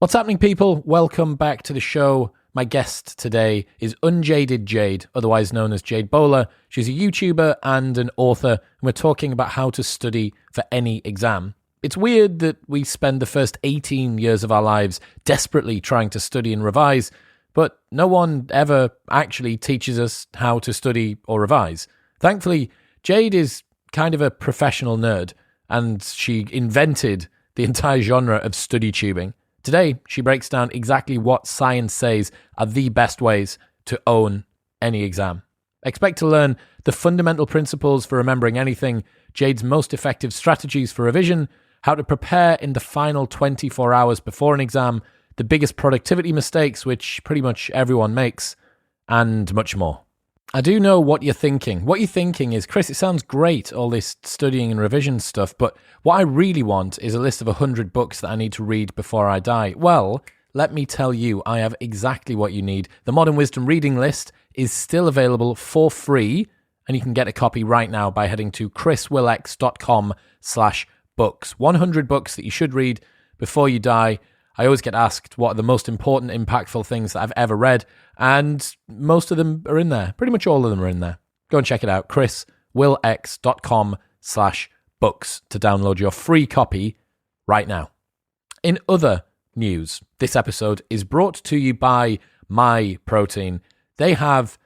What's happening, people? Welcome back to the show. My guest today is Unjaded Jade, otherwise known as Jade Bowler. She's a YouTuber and an author, and we're talking about how to study for any exam. It's weird that we spend the first 18 years of our lives desperately trying to study and revise, but no one ever actually teaches us how to study or revise. Thankfully, Jade is kind of a professional nerd, and she invented the entire genre of study tubing. Today, she breaks down exactly what science says are the best ways to own any exam. Expect to learn the fundamental principles for remembering anything, Jade's most effective strategies for revision, how to prepare in the final 24 hours before an exam, the biggest productivity mistakes, which pretty much everyone makes, and much more. I do know what you're thinking. What you're thinking is, Chris, it sounds great, all this studying and revision stuff, but what I really want is a list of 100 books that I need to read before I die. Well, let me tell you, I have exactly what you need. The Modern Wisdom reading list is still available for free, and you can get a copy right now by heading to chriswillx.com/books. 100 books that you should read before you die. I always get asked what are the most important, impactful things that I've ever read, and most of them are in there. Pretty much all of them are in there. Go and check it out, chriswillx.com/books to download your free copy right now. In other news, this episode is brought to you by MyProtein. They have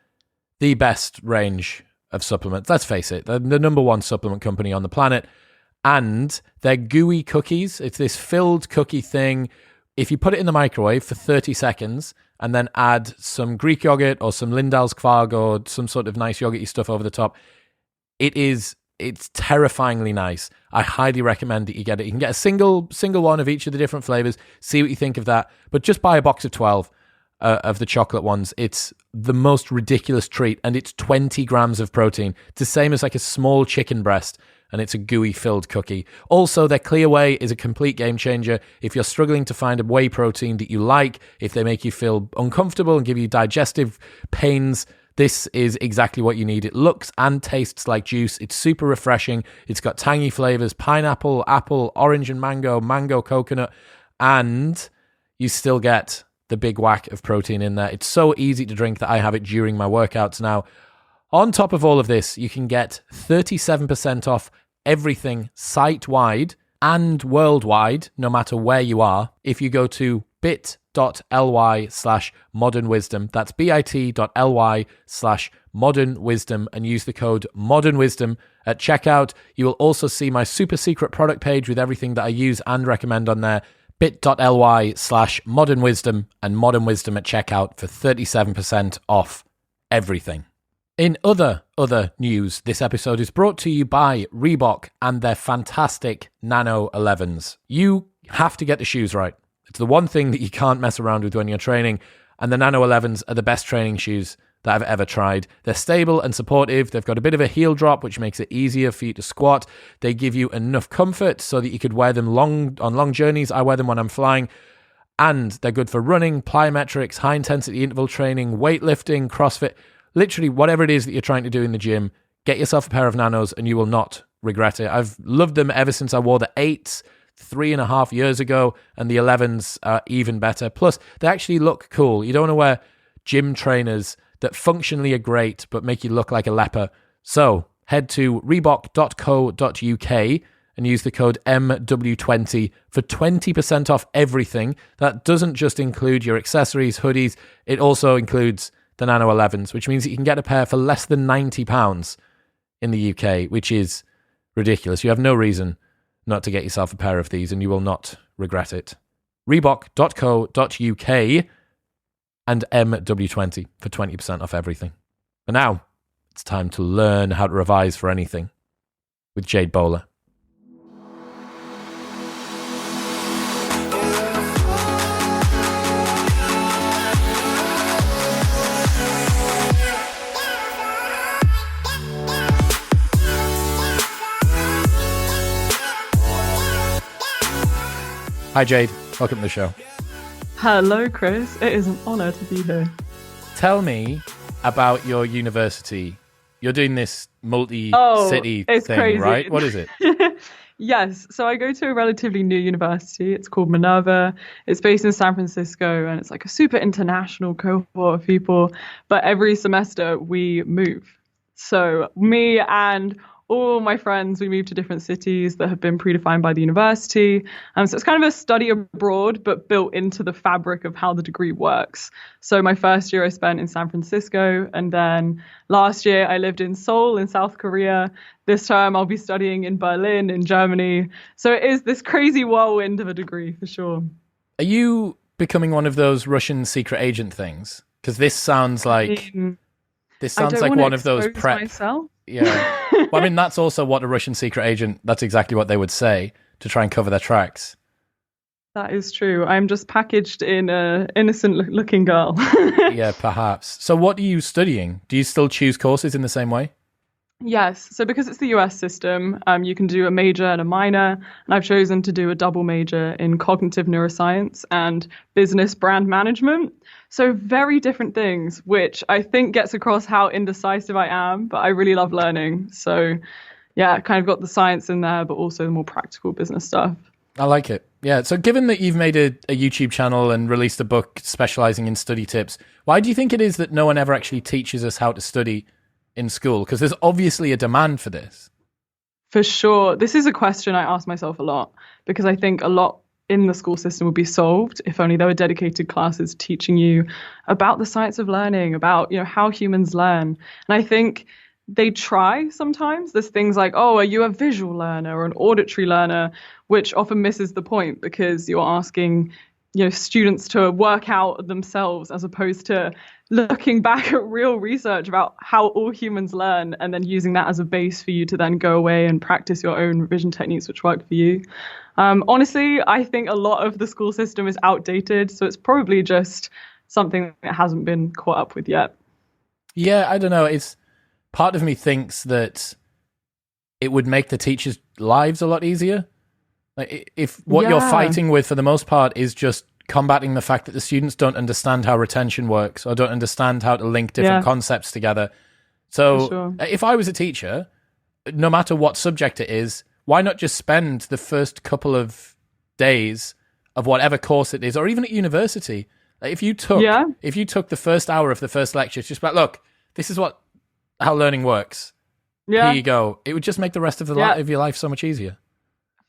the best range of supplements. Let's face it, they're the number one supplement company on the planet, and they're gooey cookies. It's this filled cookie thing. If you put it in the microwave for 30 seconds and then add some Greek yogurt or some Lindal's Kvarg or some sort of nice yogurty stuff over the top, it's terrifyingly nice. I highly recommend that you get it. You can get a single one of each of the different flavors, see what you think of that, but just buy a box of 12 of the chocolate ones. It's the most ridiculous treat, and it's 20 grams of protein. It's the same as like a small chicken breast, and it's a gooey filled cookie. Also, their Clear Whey is a complete game changer. If you're struggling to find a whey protein that you like, if they make you feel uncomfortable and give you digestive pains, this is exactly what you need. It looks and tastes like juice. It's super refreshing. It's got tangy flavors, pineapple, apple, orange and mango, coconut, and you still get the big whack of protein in there. It's so easy to drink that I have it during my workouts now. On top of all of this, you can get 37% off everything site-wide and worldwide, no matter where you are, if you go to bit.ly/modernwisdom. That's bit.ly/modernwisdom and use the code modernwisdom at checkout. You will also see my super secret product page with everything that I use and recommend on there. bit.ly/modernwisdom and modernwisdom at checkout for 37% off everything. In other news, this episode is brought to you by Reebok and their fantastic Nano 11s. You have to get the shoes right. It's the one thing that you can't mess around with when you're training, and the Nano 11s are the best training shoes that I've ever tried. They're stable and supportive. They've got a bit of a heel drop, which makes it easier for you to squat. They give you enough comfort so that you could wear them on long journeys. I wear them when I'm flying. And they're good for running, plyometrics, high-intensity interval training, weightlifting, CrossFit. Literally, whatever it is that you're trying to do in the gym, get yourself a pair of Nanos and you will not regret it. I've loved them ever since I wore the 8s 3.5 years ago, and the 11s are even better. Plus, they actually look cool. You don't want to wear gym trainers that functionally are great but make you look like a leper. So head to reebok.co.uk and use the code MW20 for 20% off everything. That doesn't just include your accessories, hoodies. It also includes the Nano 11s, which means that you can get a pair for less than £90 in the UK, which is ridiculous. You have no reason not to get yourself a pair of these, and you will not regret it. Reebok.co.uk and MW20 for 20% off everything. But now, it's time to learn how to revise for anything with Jade Bowler. Hi Jade, welcome to the show. Hello Chris, it is an honour to be here. Tell me about your university. You're doing this multi-city thing, crazy. Right? What is it? Yes, so I go to a relatively new university. It's called Minerva. It's based in San Francisco, and it's like a super international cohort of people. But every semester we move. So me and all my friends, we move to different cities that have been predefined by the university. So it's kind of a study abroad, but built into the fabric of how the degree works. So my first year I spent in San Francisco, and then last year I lived in Seoul in South Korea. This term I'll be studying in Berlin in Germany. So it is this crazy whirlwind of a degree for sure. Are you becoming one of those Russian secret agent things? Because this sounds like one of those prep. Myself. Yeah. Well, I mean, that's also what a Russian secret agent, that's exactly what they would say to try and cover their tracks. That is true. I'm just packaged in a innocent-looking girl. Yeah, perhaps. So what are you studying? Do you still choose courses in the same way? Yes. So because it's the US system, you can do a major and a minor. And I've chosen to do a double major in cognitive neuroscience and business brand management. So very different things, which I think gets across how indecisive I am, but I really love learning. So yeah, kind of got the science in there, but also the more practical business stuff. I like it. Yeah. So given that you've made a YouTube channel and released a book specializing in study tips, why do you think it is that no one ever actually teaches us how to study in school? Because there's obviously a demand for this. For sure. This is a question I ask myself a lot, because I think a lot in the school system would be solved if only there were dedicated classes teaching you about the science of learning, about, how humans learn. And I think they try sometimes. There's things like, oh, are you a visual learner or an auditory learner, which often misses the point because you're asking, students to work out themselves as opposed to looking back at real research about how all humans learn and then using that as a base for you to then go away and practice your own revision techniques which work for you. Honestly, I think a lot of the school system is outdated, so it's probably just something that hasn't been caught up with yet. Yeah, I don't know. It's part of me thinks that it would make the teachers' lives a lot easier. Like if what you're fighting with for the most part is just combating the fact that the students don't understand how retention works or don't understand how to link different concepts together. So if I was a teacher, no matter what subject it is, why not just spend the first couple of days of whatever course it is, or even at university? Like if you took the first hour of the first lecture, just like, look, this is how learning works. Here you go. It would just make the rest of of your life so much easier.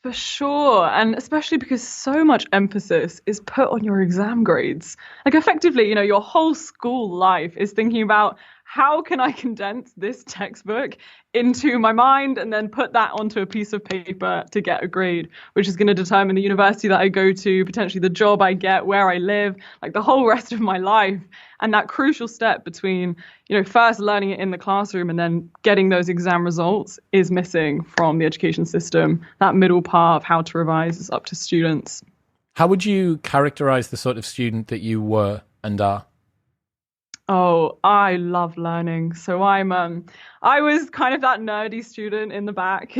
For sure. And especially because so much emphasis is put on your exam grades. Like effectively, your whole school life is thinking about how can I condense this textbook into my mind and then put that onto a piece of paper to get a grade, which is going to determine the university that I go to, potentially the job I get, where I live, like the whole rest of my life. And that crucial step between, first learning it in the classroom and then getting those exam results is missing from the education system. That middle part of how to revise is up to students. How would you characterize the sort of student that you were and are? Oh, I love learning. So I was kind of that nerdy student in the back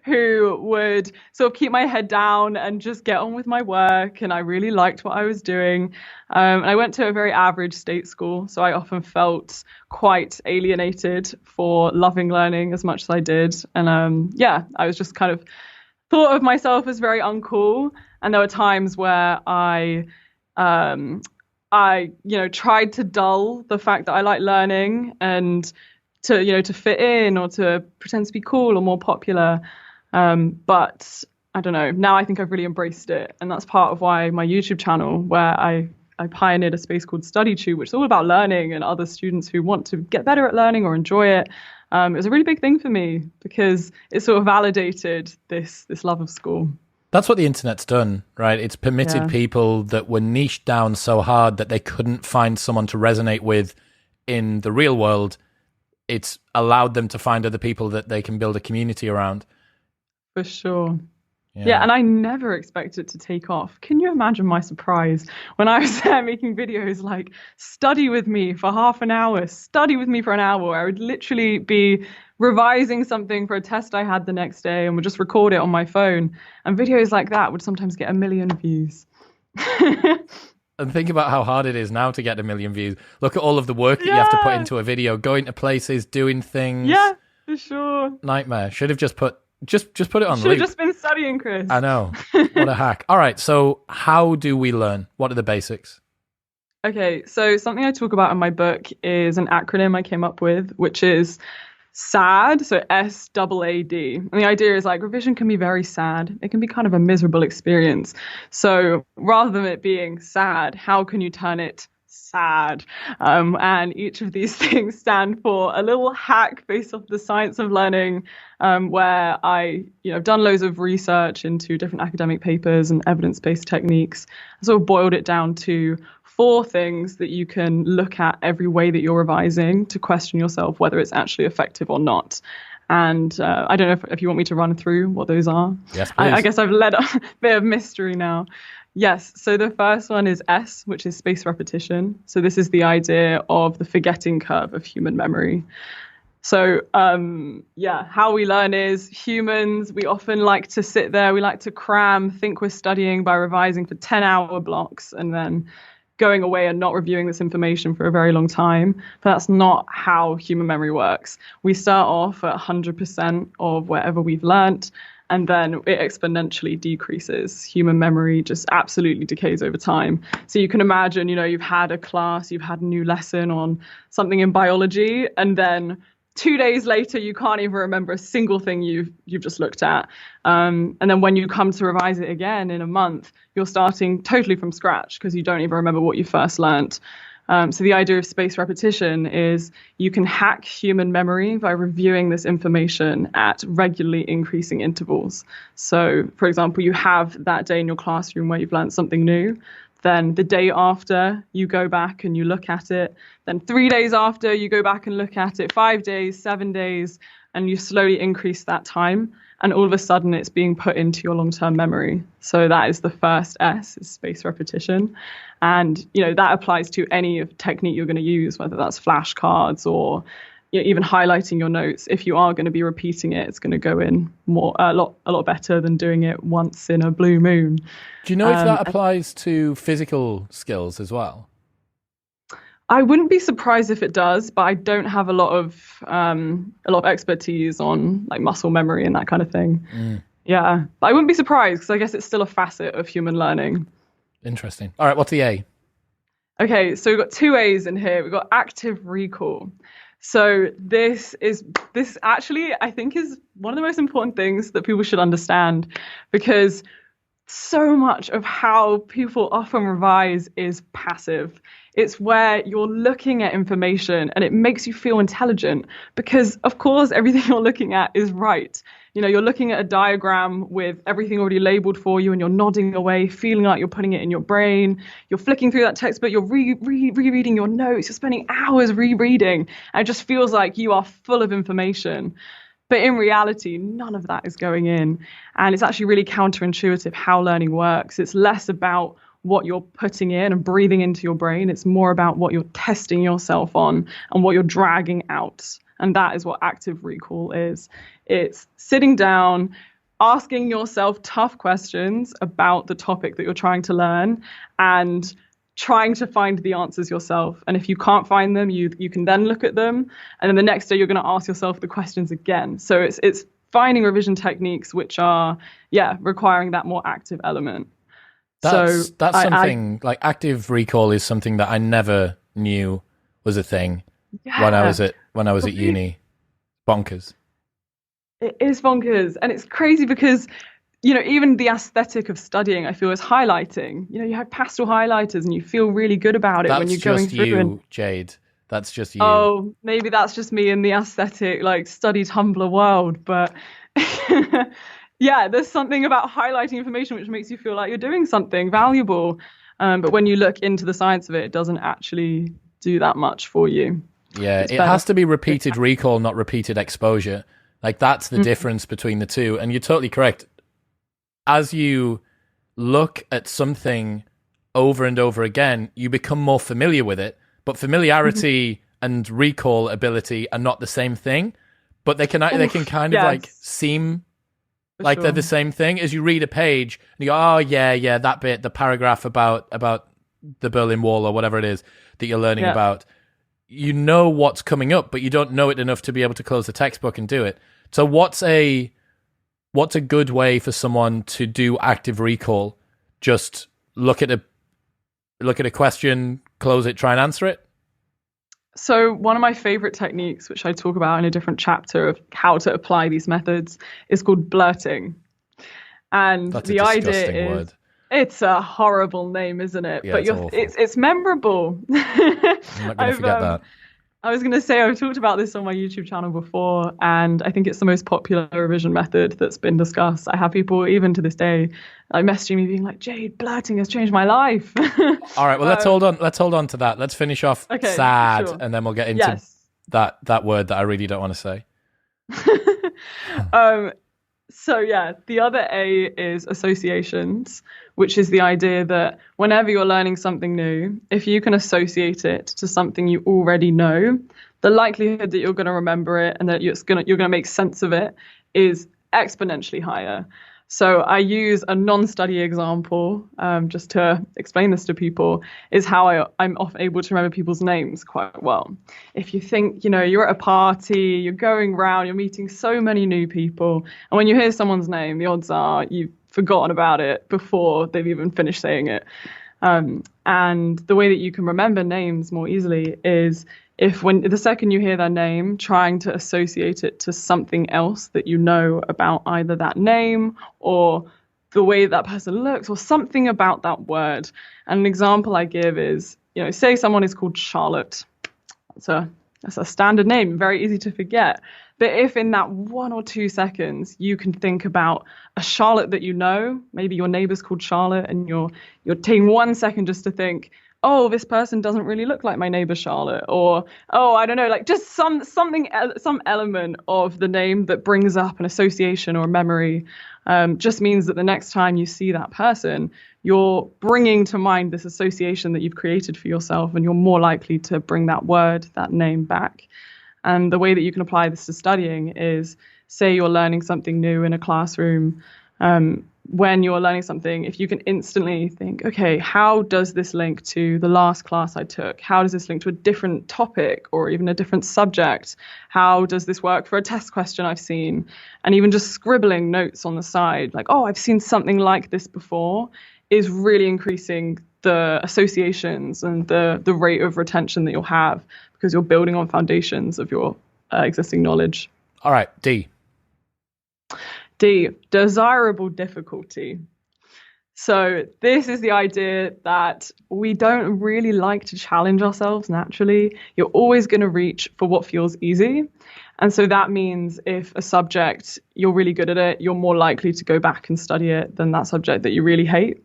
who would sort of keep my head down and just get on with my work. And I really liked what I was doing. And I went to a very average state school. So I often felt quite alienated for loving learning as much as I did. And I was just kind of thought of myself as very uncool. And there were times where I tried to dull the fact that I like learning and to fit in or to pretend to be cool or more popular. But I don't know. Now I think I've really embraced it. And that's part of why my YouTube channel, where I pioneered a space called StudyTube, which is all about learning and other students who want to get better at learning or enjoy it. It was a really big thing for me because it sort of validated this love of school. That's what the internet's done, right? It's permitted people that were niched down so hard that they couldn't find someone to resonate with in the real world. It's allowed them to find other people that they can build a community around. For sure. Yeah, and I never expected it to take off. Can you imagine my surprise when I was there making videos like, study with me for half an hour, study with me for an hour, where I would literally be revising something for a test I had the next day and would just record it on my phone. And videos like that would sometimes get 1 million views. And think about how hard it is now to get 1 million views. Look at all of the work that you have to put into a video, going to places, doing things. Yeah, for sure. Nightmare. Should have just put Just put it on Should have loop. just been studying, Chris. I know. What a hack. All right. So how do we learn? What are the basics? Okay, so something I talk about in my book is an acronym I came up with, which is SAD, so SAAD. And the idea is like revision can be very sad. It can be kind of a miserable experience. So rather than it being sad, how can you turn it sad? And each of these things stand for a little hack based off the science of learning, where I've done loads of research into different academic papers and evidence-based techniques. I sort of boiled it down to 4 things that you can look at every way that you're revising to question yourself whether it's actually effective or not. And I don't know if you want me to run through what those are. Yes, please. I guess I've led a bit of mystery now. Yes, so the first one is S, which is spaced repetition. So this is the idea of the forgetting curve of human memory. So, how we learn is humans, we often like to sit there, we like to cram, think we're studying by revising for 10-hour blocks and then going away and not reviewing this information for a very long time. But that's not how human memory works. We start off at 100% of whatever we've learnt, and then it exponentially decreases. Human memory just absolutely decays over time. So you can imagine, you've had a class, you've had a new lesson on something in biology, and then 2 days later, you can't even remember a single thing you've just looked at. And then when you come to revise it again in a month, you're starting totally from scratch because you don't even remember what you first learnt. So the idea of spaced repetition is you can hack human memory by reviewing this information at regularly increasing intervals. So, for example, you have that day in your classroom where you've learned something new. Then the day after, you go back and you look at it. Then 3 days after, you go back and look at it. 5 days, 7 days, and you slowly increase that time. And all of a sudden, it's being put into your long-term memory. So that is the first S, is spaced repetition. And, that applies to any technique you're going to use, whether that's flashcards or even highlighting your notes. If you are going to be repeating it, it's going to go in a lot better than doing it once in a blue moon. Do you know if that applies to physical skills as well? I wouldn't be surprised if it does, but I don't have a lot of expertise on like muscle memory and that kind of thing. Yeah, but I wouldn't be surprised because I guess it's still a facet of human learning. Interesting. All right, what's the A? Okay, so we've got 2 A's in here. We've got active recall. So this actually, I think, is one of the most important things that people should understand, because so much of how people often revise is passive. It's where you're looking at information and it makes you feel intelligent because, of course, everything you're looking at is right. You're looking at a diagram with everything already labeled for you and you're nodding away, feeling like you're putting it in your brain. You're flicking through that textbook, you're rereading your notes, you're spending hours rereading, and it just feels like you are full of information. But in reality, none of that is going in. And it's actually really counterintuitive how learning works. It's less about what you're putting in and breathing into your brain. It's more about what you're testing yourself on and what you're dragging out. And that is what active recall is. It's sitting down, asking yourself tough questions about the topic that you're trying to learn and trying to find the answers yourself. And if you can't find them, you can then look at them. And then the next day, you're going to ask yourself the questions again. So it's finding revision techniques which are, requiring that more active element. That's something like active recall is something that I never knew was a thing when I was at uni. Bonkers. It is bonkers. And it's crazy because, even the aesthetic of studying, I feel, is highlighting. You have pastel highlighters and you feel really good about it when you're going through. That's just you, Jade. That's just you. Oh, maybe that's just me in the aesthetic, like, study Tumblr world. But yeah, there's something about highlighting information which makes you feel like you're doing something valuable. But when you look into the science of it, it doesn't actually do that much for you. Yeah, it has to be repeated recall, not repeated exposure. Like, that's the difference between the two. And you're totally correct. As you look at something over and over again, you become more familiar with it. But familiarity and recall ability are not the same thing. But they can kind of like seem like they're the same thing. As you read a page and you go, oh yeah, that bit, the paragraph about the Berlin Wall or whatever it is that you're learning about. You know what's coming up, but you don't know it enough to be able to close the textbook and do it. So what's a what's a good way for someone to do active recall? Just look at a question, close it, try and answer it? So one of my favorite techniques, which I talk about in a different chapter of how to apply these methods, is called blurting. And That's the a idea disgusting is, word. it's a horrible name, isn't it? Yeah, but it's memorable. I'm not going to forget that. I was going to say, I've talked about this on my YouTube channel before, and I think it's the most popular revision method that's been discussed. I have people, even to this day, like messaging me being like, Jade, blurting has changed my life. All right, well, let's hold on to that. Let's finish off sad, sure. and then we'll get into that word that I really don't want to say. So yeah, the other A is associations, which is the idea that whenever you're learning something new, if you can associate it to something you already know, the likelihood that you're going to remember it and that you're going to make sense of it is exponentially higher. So I use a non-study example, just to explain this to people, is how I'm often able to remember people's names quite well. If you think, you're at a party, you're going around, you're meeting so many new people, and when you hear someone's name, the odds are you've forgotten about it before they've even finished saying it. And the way that you can remember names more easily is when the second you hear their name, trying to associate it to something else that you know about either that name or the way that person looks or something about that word. And an example I give is, say someone is called Charlotte. That's a standard name, very easy to forget. But if in that 1 or 2 seconds you can think about a Charlotte that you know, maybe your neighbor's called Charlotte, and you're taking 1 second just to think, oh, this person doesn't really look like my neighbor Charlotte, or oh, I don't know, like just some element of the name that brings up an association or a memory, just means that the next time you see that person, you're bringing to mind this association that you've created for yourself, and you're more likely to bring that word, that name back. And the way that you can apply this to studying is, say you're learning something new in a classroom. When you're learning something, if you can instantly think, okay, how does this link to the last class I took? How does this link to a different topic or even a different subject? How does this work for a test question I've seen? And even just scribbling notes on the side, like, oh, I've seen something like this before, is really increasing the associations and the rate of retention that you'll have, because you're building on foundations of your existing knowledge. All right, D, desirable difficulty. So this is the idea that we don't really like to challenge ourselves naturally. You're always going to reach for what feels easy. And so that means if a subject, you're really good at it, you're more likely to go back and study it than that subject that you really hate.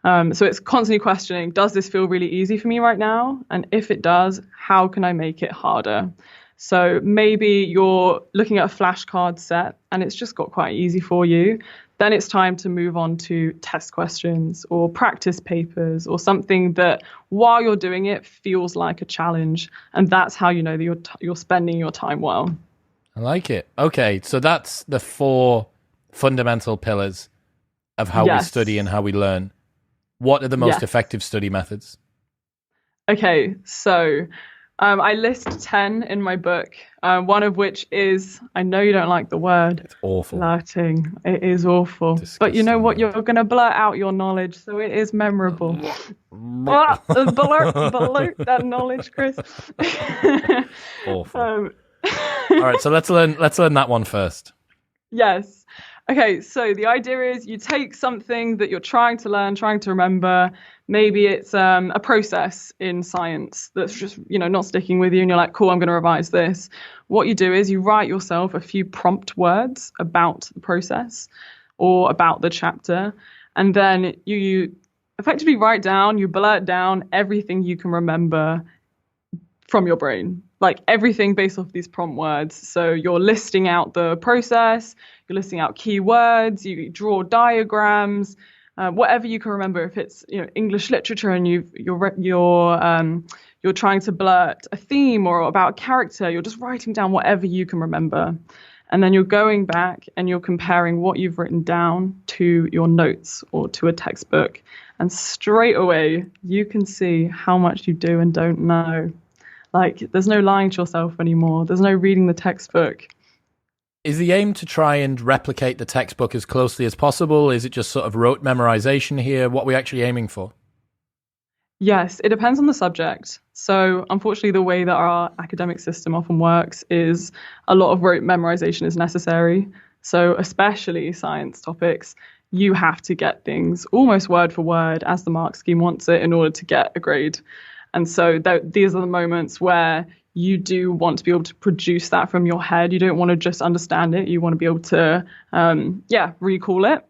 So it's constantly questioning, does this feel really easy for me right now? And if it does, how can I make it harder? So maybe you're looking at a flashcard set and it's just got quite easy for you. Then it's time to move on to test questions or practice papers or something that while you're doing it feels like a challenge. And that's how you know that you're spending your time well. I like it. Okay, so that's the 4 fundamental pillars of how we study and how we learn. What are the most effective study methods? Okay, so I list 10 in my book, one of which is, I know you don't like the word. It's awful. Blurting. It is awful. Disgusting. But you know what? You're going to blurt out your knowledge, so it is memorable. blurt that knowledge, Chris. Awful. All right, so let's learn that one first. Yes. Okay, so the idea is you take something that you're trying to learn, trying to remember. Maybe it's a process in science that's just, not sticking with you, and you're like, cool, I'm going to revise this. What you do is you write yourself a few prompt words about the process or about the chapter, and then you effectively you blurt down everything you can remember from your brain. Like everything based off these prompt words. So you're listing out the process, you're listing out keywords, you draw diagrams, whatever you can remember. If it's English literature and you're trying to blurt a theme or about a character, you're just writing down whatever you can remember, and then you're going back and you're comparing what you've written down to your notes or to a textbook, and straight away you can see how much you do and don't know. Like, there's no lying to yourself anymore. There's no reading the textbook. Is the aim to try and replicate the textbook as closely as possible? Is it just sort of rote memorization here? What are we actually aiming for? Yes, it depends on the subject. So unfortunately, the way that our academic system often works is a lot of rote memorization is necessary. So especially science topics, you have to get things almost word for word as the mark scheme wants it in order to get a grade. And so these are the moments where you do want to be able to produce that from your head. You don't want to just understand it. You want to be able to, recall it.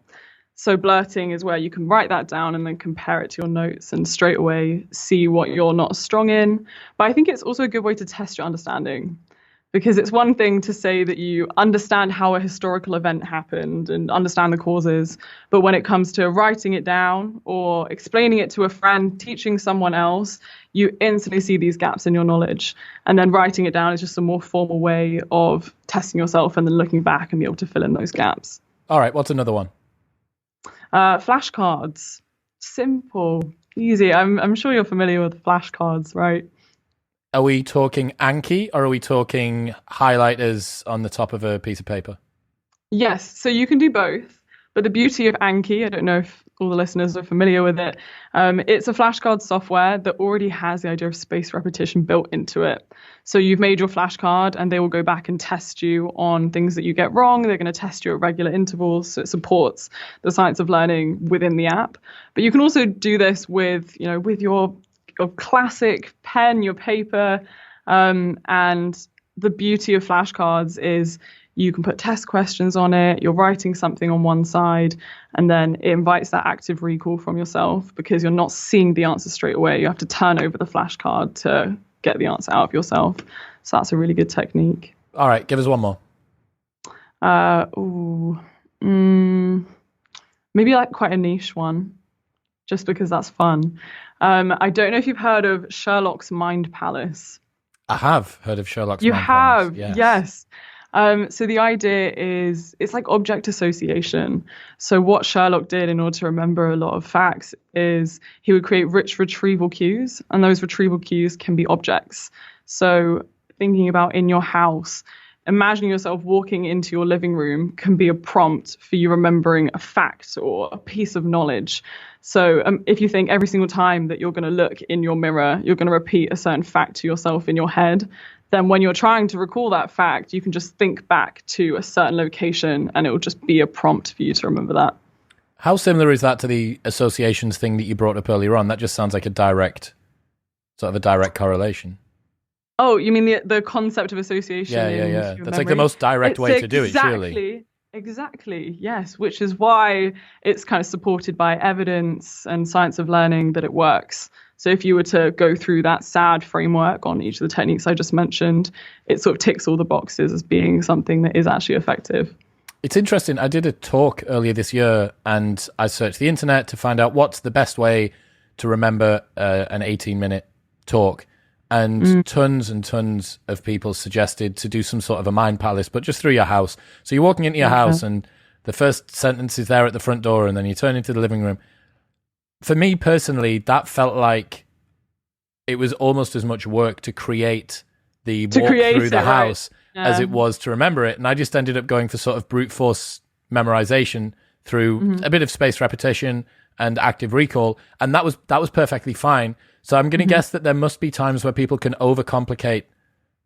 So blurting is where you can write that down and then compare it to your notes and straight away see what you're not strong in. But I think it's also a good way to test your understanding, because it's one thing to say that you understand how a historical event happened and understand the causes. But when it comes to writing it down or explaining it to a friend, teaching someone else, you instantly see these gaps in your knowledge. And then writing it down is just a more formal way of testing yourself and then looking back and be able to fill in those gaps. All right, what's another one? Flashcards. Simple, easy. I'm sure you're familiar with flashcards, right? Are we talking Anki or are we talking highlighters on the top of a piece of paper? Yes, so you can do both. But the beauty of Anki, I don't know if all the listeners are familiar with it, it's a flashcard software that already has the idea of spaced repetition built into it. So you've made your flashcard and they will go back and test you on things that you get wrong. They're going to test you at regular intervals. So it supports the science of learning within the app. But you can also do this with your classic pen, your paper, and the beauty of flashcards is you can put test questions on it, you're writing something on one side, and then it invites that active recall from yourself because you're not seeing the answer straight away. You have to turn over the flashcard to get the answer out of yourself. So that's a really good technique. All right, give us one more. Maybe like quite a niche one, just because that's fun. I don't know if you've heard of Sherlock's Mind Palace. I have heard of Sherlock's Mind Palace. You have, yes. So the idea is it's like object association. So what Sherlock did in order to remember a lot of facts is he would create rich retrieval cues, and those retrieval cues can be objects. So thinking about in your house, imagining yourself walking into your living room can be a prompt for you remembering a fact or a piece of knowledge. So if you think every single time that you're going to look in your mirror, you're going to repeat a certain fact to yourself in your head, then when you're trying to recall that fact, you can just think back to a certain location and it will just be a prompt for you to remember that. How similar is that to the associations thing that you brought up earlier on? That just sounds like a direct correlation. Oh, you mean the concept of association? Yeah. That's like the most direct way to do it, surely. Exactly, yes, which is why it's kind of supported by evidence and science of learning that it works. So if you were to go through that SAD framework on each of the techniques I just mentioned, it sort of ticks all the boxes as being something that is actually effective. It's interesting. I did a talk earlier this year and I searched the internet to find out what's the best way to remember an 18-minute talk. And tons and tons of people suggested to do some sort of a mind palace, but just through your house. So you're walking into your house and the first sentence is there at the front door and then you turn into the living room. For me personally, that felt like it was almost as much work to create the walk through the house as it was to remember it. And I just ended up going for sort of brute force memorization through a bit of spaced repetition and active recall. And that was perfectly fine. So I'm going to guess that there must be times where people can overcomplicate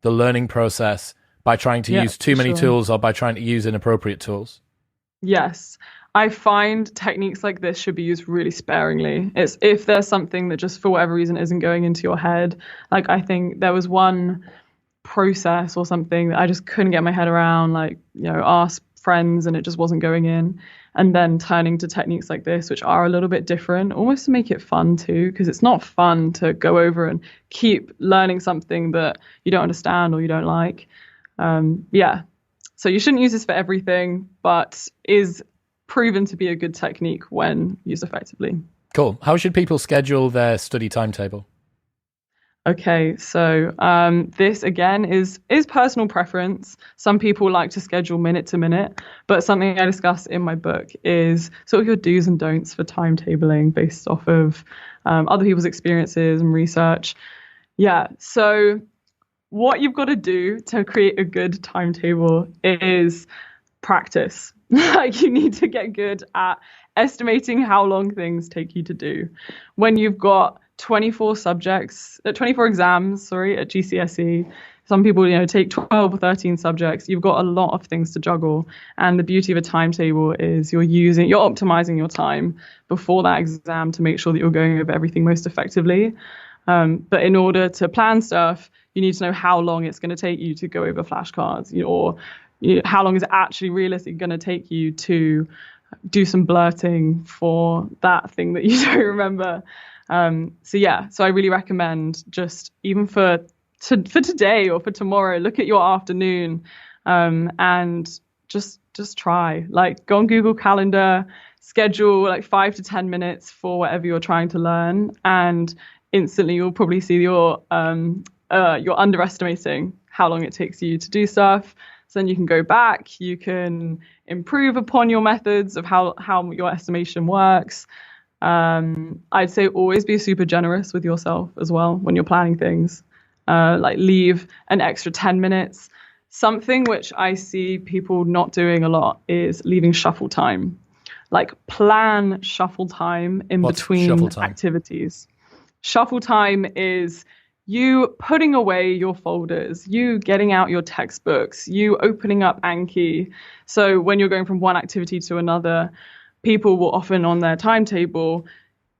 the learning process by trying to use too many tools or by trying to use inappropriate tools. Yes. I find techniques like this should be used really sparingly. It's if there's something that just for whatever reason isn't going into your head. Like I think there was one process or something that I just couldn't get my head around, ask friends and it just wasn't going in. And then turning to techniques like this, which are a little bit different, almost to make it fun too, because it's not fun to go over and keep learning something that you don't understand or you don't like. So you shouldn't use this for everything, but is proven to be a good technique when used effectively. Cool. How should people schedule their study timetable? Okay, so this again is personal preference. Some people like to schedule minute to minute, but something I discuss in my book is sort of your do's and don'ts for timetabling based off of other people's experiences and research. Yeah, so what you've got to do to create a good timetable is practice. Like, you need to get good at estimating how long things take you to do. When you've got 24 exams, at GCSE, some people, take 12 or 13 subjects. You've got a lot of things to juggle. And the beauty of a timetable is you're optimizing your time before that exam to make sure that you're going over everything most effectively. But in order to plan stuff, you need to know how long it's going to take you to go over flashcards, or how long is it actually realistically going to take you to do some blurting for that thing that you don't remember. So I really recommend, just even for today or for tomorrow, look at your afternoon, and just try. Like, go on Google Calendar, schedule like 5 to 10 minutes for whatever you're trying to learn, and instantly you'll probably see you're underestimating how long it takes you to do stuff. So then you can go back, you can improve upon your methods of how your estimation works. I'd say always be super generous with yourself as well when you're planning things. Like, leave an extra 10 minutes. Something which I see people not doing a lot is leaving shuffle time. Like, plan shuffle time in between activities. Shuffle time is you putting away your folders, you getting out your textbooks, you opening up Anki. So when you're going from one activity to another, people will often on their timetable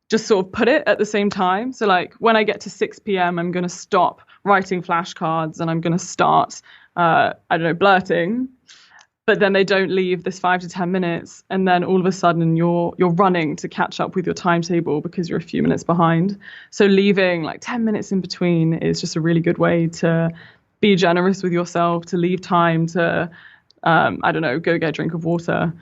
just sort of put it at the same time. So like, when I get to 6 p.m., I'm going to stop writing flashcards and I'm going to start, blurting. But then they don't leave this 5 to 10 minutes. And then all of a sudden you're running to catch up with your timetable because you're a few minutes behind. So leaving like 10 minutes in between is just a really good way to be generous with yourself, to leave time to, go get a drink of water.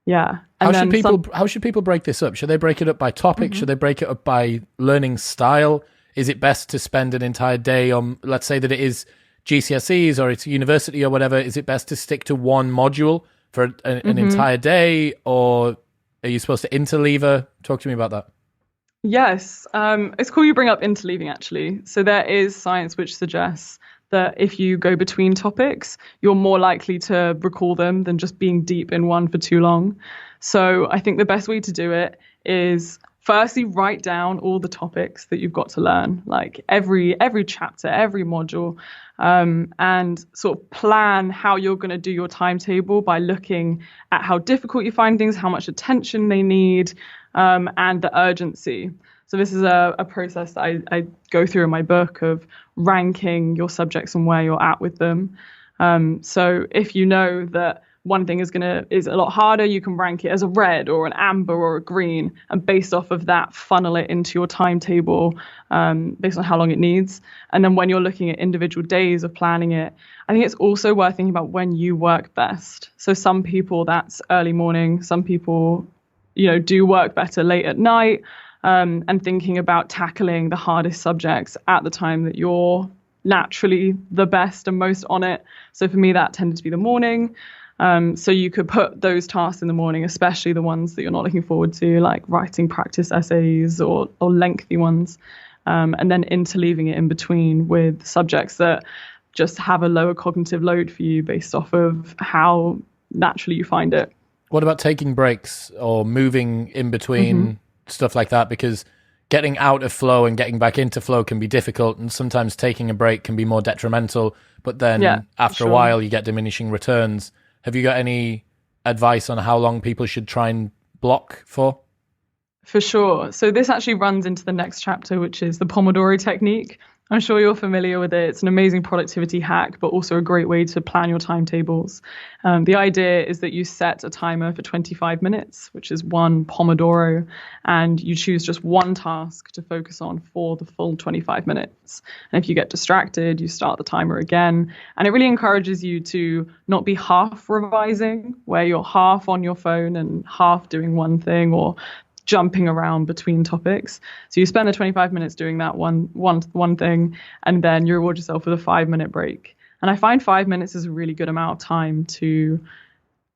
Yeah. And how should people break this up? Should they break it up by topic? Mm-hmm. Should they break it up by learning style? Is it best to spend an entire day on, let's say that it is GCSEs or it's university or whatever, is it best to stick to one module for an entire day, or are you supposed to interleaver? Talk to me about that. Yes. It's cool you bring up interleaving, actually. So there is science which suggests that if you go between topics, you're more likely to recall them than just being deep in one for too long. So I think the best way to do it is firstly write down all the topics that you've got to learn, like every chapter, every module, and sort of plan how you're going to do your timetable by looking at how difficult you find things, how much attention they need, and the urgency. So this is a process that I go through in my book of ranking your subjects and where you're at with them. So if you know that one thing is a lot harder, you can rank it as a red or an amber or a green, and based off of that, funnel it into your timetable based on how long it needs. And then when you're looking at individual days of planning it, I think it's also worth thinking about when you work best. So some people, that's early morning. Some people, do work better late at night, and thinking about tackling the hardest subjects at the time that you're naturally the best and most on it. So for me, that tended to be the morning. So you could put those tasks in the morning, especially the ones that you're not looking forward to, like writing practice essays or lengthy ones, and then interleaving it in between with subjects that just have a lower cognitive load for you based off of how naturally you find it. What about taking breaks or moving in between stuff like that? Because getting out of flow and getting back into flow can be difficult, and sometimes taking a break can be more detrimental, but then after a while you get diminishing returns. Have you got any advice on how long people should try and block for? For sure. So this actually runs into the next chapter, which is the Pomodoro technique. I'm sure you're familiar with it. It's an amazing productivity hack, but also a great way to plan your timetables. The idea is that you set a timer for 25 minutes, which is one Pomodoro, and you choose just one task to focus on for the full 25 minutes. And if you get distracted, you start the timer again. And it really encourages you to not be half revising, where you're half on your phone and half doing one thing, or jumping around between topics. So you spend the 25 minutes doing that one thing, and then you reward yourself with a 5-minute break. And I find 5 minutes is a really good amount of time to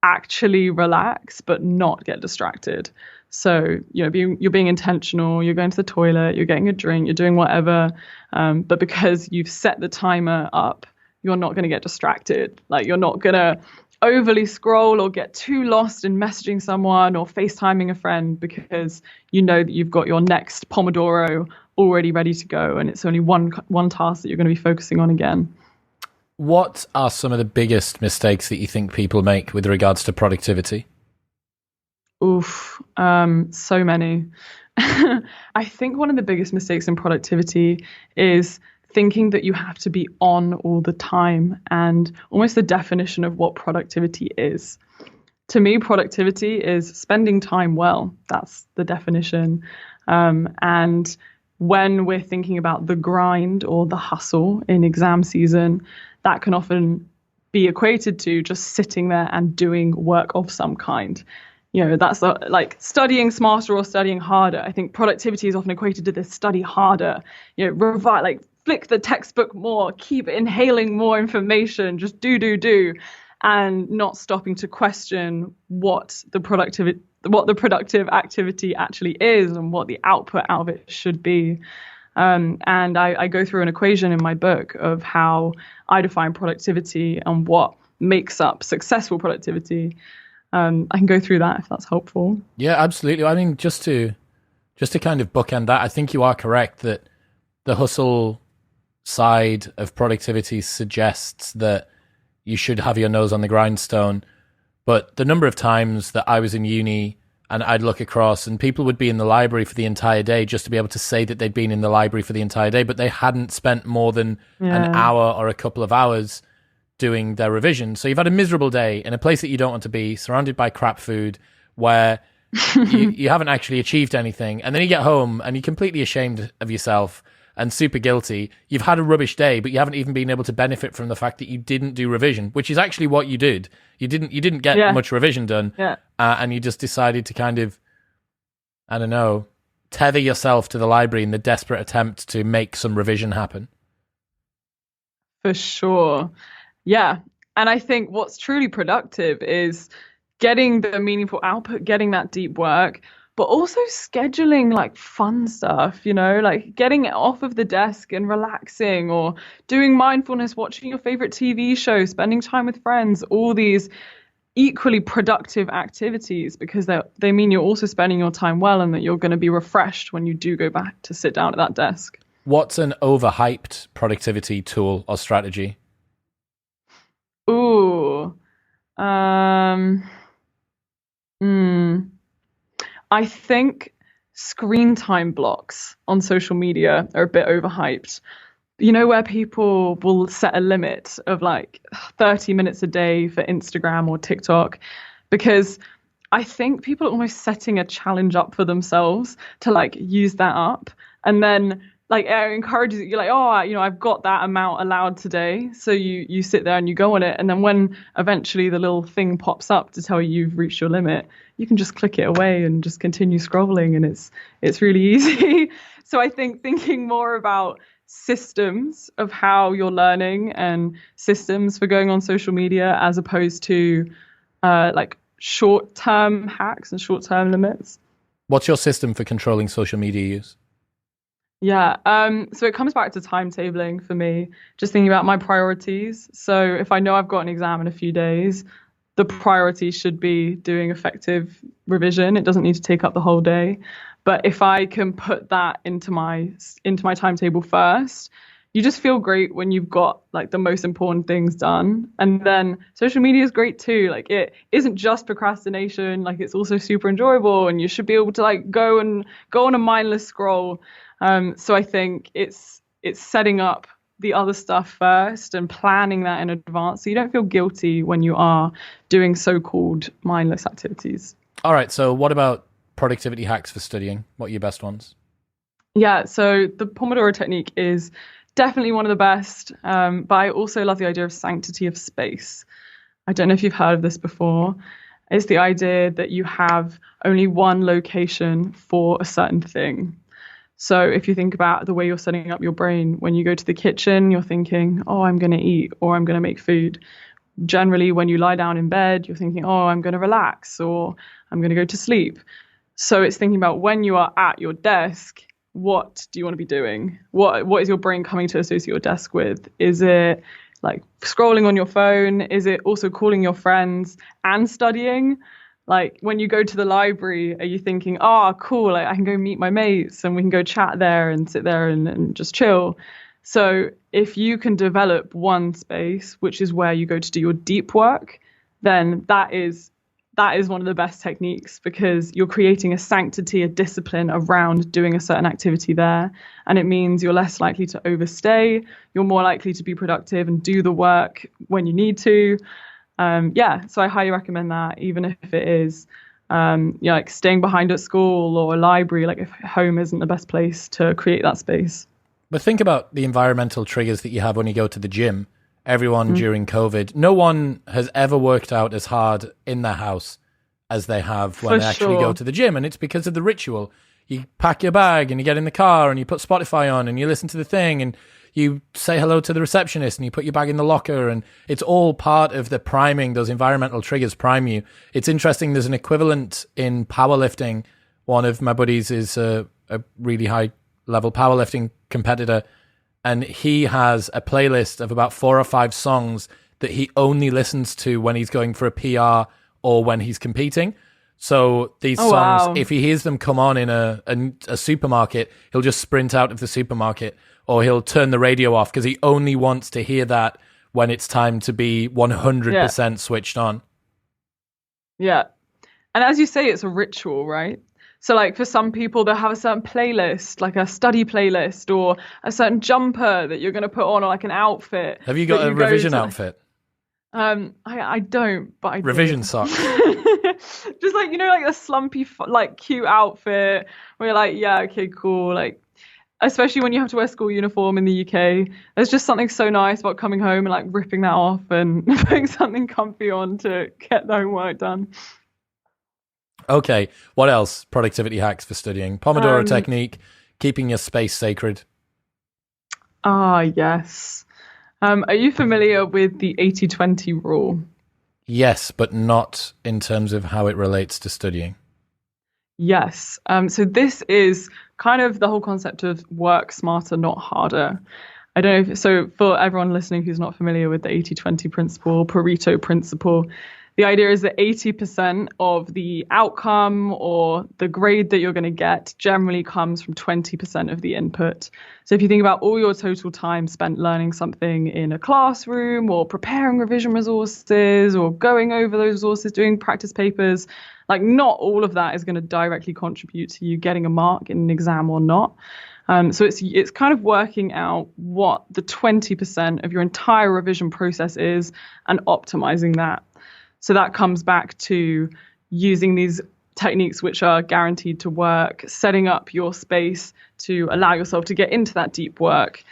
actually relax but not get distracted. So, you're being intentional, you're going to the toilet, you're getting a drink, you're doing whatever. But because you've set the timer up, you're not going to get distracted. Like, you're not going to overly scroll or get too lost in messaging someone or FaceTiming a friend, because you know that you've got your next Pomodoro already ready to go, and it's only one task that you're going to be focusing on again. What are some of the biggest mistakes that you think people make with regards to productivity? So many. I think one of the biggest mistakes in productivity is thinking that you have to be on all the time, and almost the definition of what productivity is. To me, productivity is spending time well. That's the definition. And when we're thinking about the grind or the hustle in exam season, that can often be equated to just sitting there and doing work of some kind. That's like studying smarter or studying harder. I think productivity is often equated to this: study harder, flick the textbook more, keep inhaling more information, just do, and not stopping to question what the productive activity actually is and what the output out of it should be. And I go through an equation in my book of how I define productivity and what makes up successful productivity. I can go through that if that's helpful. Yeah, absolutely. I mean, just to kind of bookend that, I think you are correct that the hustle side of productivity suggests that you should have your nose on the grindstone. But the number of times that I was in uni and I'd look across and people would be in the library for the entire day just to be able to say that they'd been in the library for the entire day, but they hadn't spent more than an hour or a couple of hours doing their revision. So you've had a miserable day in a place that you don't want to be, surrounded by crap food, where you haven't actually achieved anything. And then you get home and you're completely ashamed of yourself and super guilty. You've had a rubbish day, but you haven't even been able to benefit from the fact that you didn't do revision, which is actually what you did. You didn't get much revision done. And you just decided to kind of, I don't know, tether yourself to the library in the desperate attempt to make some revision happen. For sure. Yeah. And I think what's truly productive is getting the meaningful output, getting that deep work, but also scheduling like fun stuff, like getting it off of the desk and relaxing, or doing mindfulness, watching your favorite TV show, spending time with friends, all these equally productive activities, because they mean you're also spending your time well and that you're going to be refreshed when you do go back to sit down at that desk. What's an overhyped productivity tool or strategy? I think screen time blocks on social media are a bit overhyped. Where people will set a limit of like 30 minutes a day for Instagram or TikTok, because I think people are almost setting a challenge up for themselves to like use that up. And then like it encourages you, like, I've got that amount allowed today. So you sit there and you go on it. And then when eventually the little thing pops up to tell you you've reached your limit, you can just click it away and just continue scrolling. And it's really easy. So I think thinking more about systems of how you're learning and systems for going on social media, as opposed to like short-term hacks and short-term limits. What's your system for controlling social media use? Yeah, so it comes back to timetabling for me, just thinking about my priorities. So if I know I've got an exam in a few days, the priority should be doing effective revision. It doesn't need to take up the whole day. But if I can put that into my timetable first, you just feel great when you've got like the most important things done. And then social media is great too. Like, it isn't just procrastination, like it's also super enjoyable, and you should be able to like go on a mindless scroll. So I think it's setting up the other stuff first and planning that in advance, so you don't feel guilty when you are doing so-called mindless activities. All right. So what about productivity hacks for studying? What are your best ones? Yeah. So the Pomodoro technique is definitely one of the best. But I also love the idea of sanctity of space. I don't know if you've heard of this before. It's the idea that you have only one location for a certain thing. So if you think about the way you're setting up your brain, when you go to the kitchen, you're thinking, oh, I'm going to eat or I'm going to make food. generally when you lie down in bed, you're thinking, oh, I'm going to relax or I'm going to go to sleep. So it's thinking about when you are at your desk, what do you want to be doing? What is your brain coming to associate your desk with? Is it like scrolling on your phone? Is it also calling your friends and studying? Like when you go to the library, are you thinking, oh, cool, like I can go meet my mates and we can go chat there and sit there and just chill. So if you can develop one space, which is where you go to do your deep work, then that is one of the best techniques, because you're creating a sanctity, a discipline around doing a certain activity there. And it means you're less likely to overstay. You're more likely to be productive and do the work when you need to. So I highly recommend that, even if it is like staying behind at school or a library, like if home isn't the best place to create that space. But think about the environmental triggers that you have when you go to the gym. Everyone during COVID, no one has ever worked out as hard in their house as they have when they actually go to the gym. And it's because of the ritual. You pack your bag and you get in the car and you put Spotify on and you listen to the thing and you say hello to the receptionist and you put your bag in the locker, and it's all part of the priming. Those environmental triggers prime you. It's interesting. There's an equivalent in powerlifting. One of my buddies is a really high level powerlifting competitor, and he has a playlist of about 4 or 5 songs that he only listens to when he's going for a PR or when he's competing. So these songs, if he hears them come on in a supermarket, he'll just sprint out of the supermarket, or he'll turn the radio off because he only wants to hear that when it's time to be 100% switched on. Yeah. And as you say, it's a ritual, right? So like for some people, they'll have a certain playlist, like a study playlist, or a certain jumper that you're going to put on, or like an outfit. Have you got a revision outfit? I don't, but I do. Revision socks. Just like, like a slumpy, like cute outfit where you're like, yeah, okay, cool. Like, especially when you have to wear school uniform in the UK, there's just something so nice about coming home and like ripping that off and putting something comfy on to get the homework done. Okay, what else? Productivity hacks for studying. Pomodoro technique, keeping your space sacred. Yes. Are you familiar with the 80-20 rule? Yes, but not in terms of how it relates to studying. Yes. So this is kind of the whole concept of work smarter, not harder. I don't know so for everyone listening who's not familiar with the 80-20 principle, Pareto principle, the idea is that 80% of the outcome or the grade that you're going to get generally comes from 20% of the input. So if you think about all your total time spent learning something in a classroom or preparing revision resources or going over those resources, doing practice papers, like not all of that is going to directly contribute to you getting a mark in an exam or not. So it's kind of working out what the 20% of your entire revision process is and optimizing that. So that comes back to using these techniques which are guaranteed to work, setting up your space to allow yourself to get into that deep work.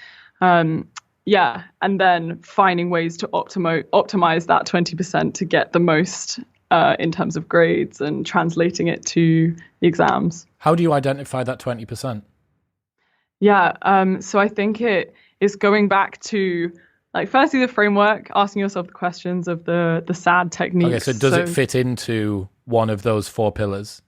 And then finding ways to optimize that 20% to get the most in terms of grades and translating it to the exams. How do you identify that 20%? So I think it is going back to, like, firstly, the framework, asking yourself the questions of the SAD techniques. Okay, so does it fit into one of those 4 pillars?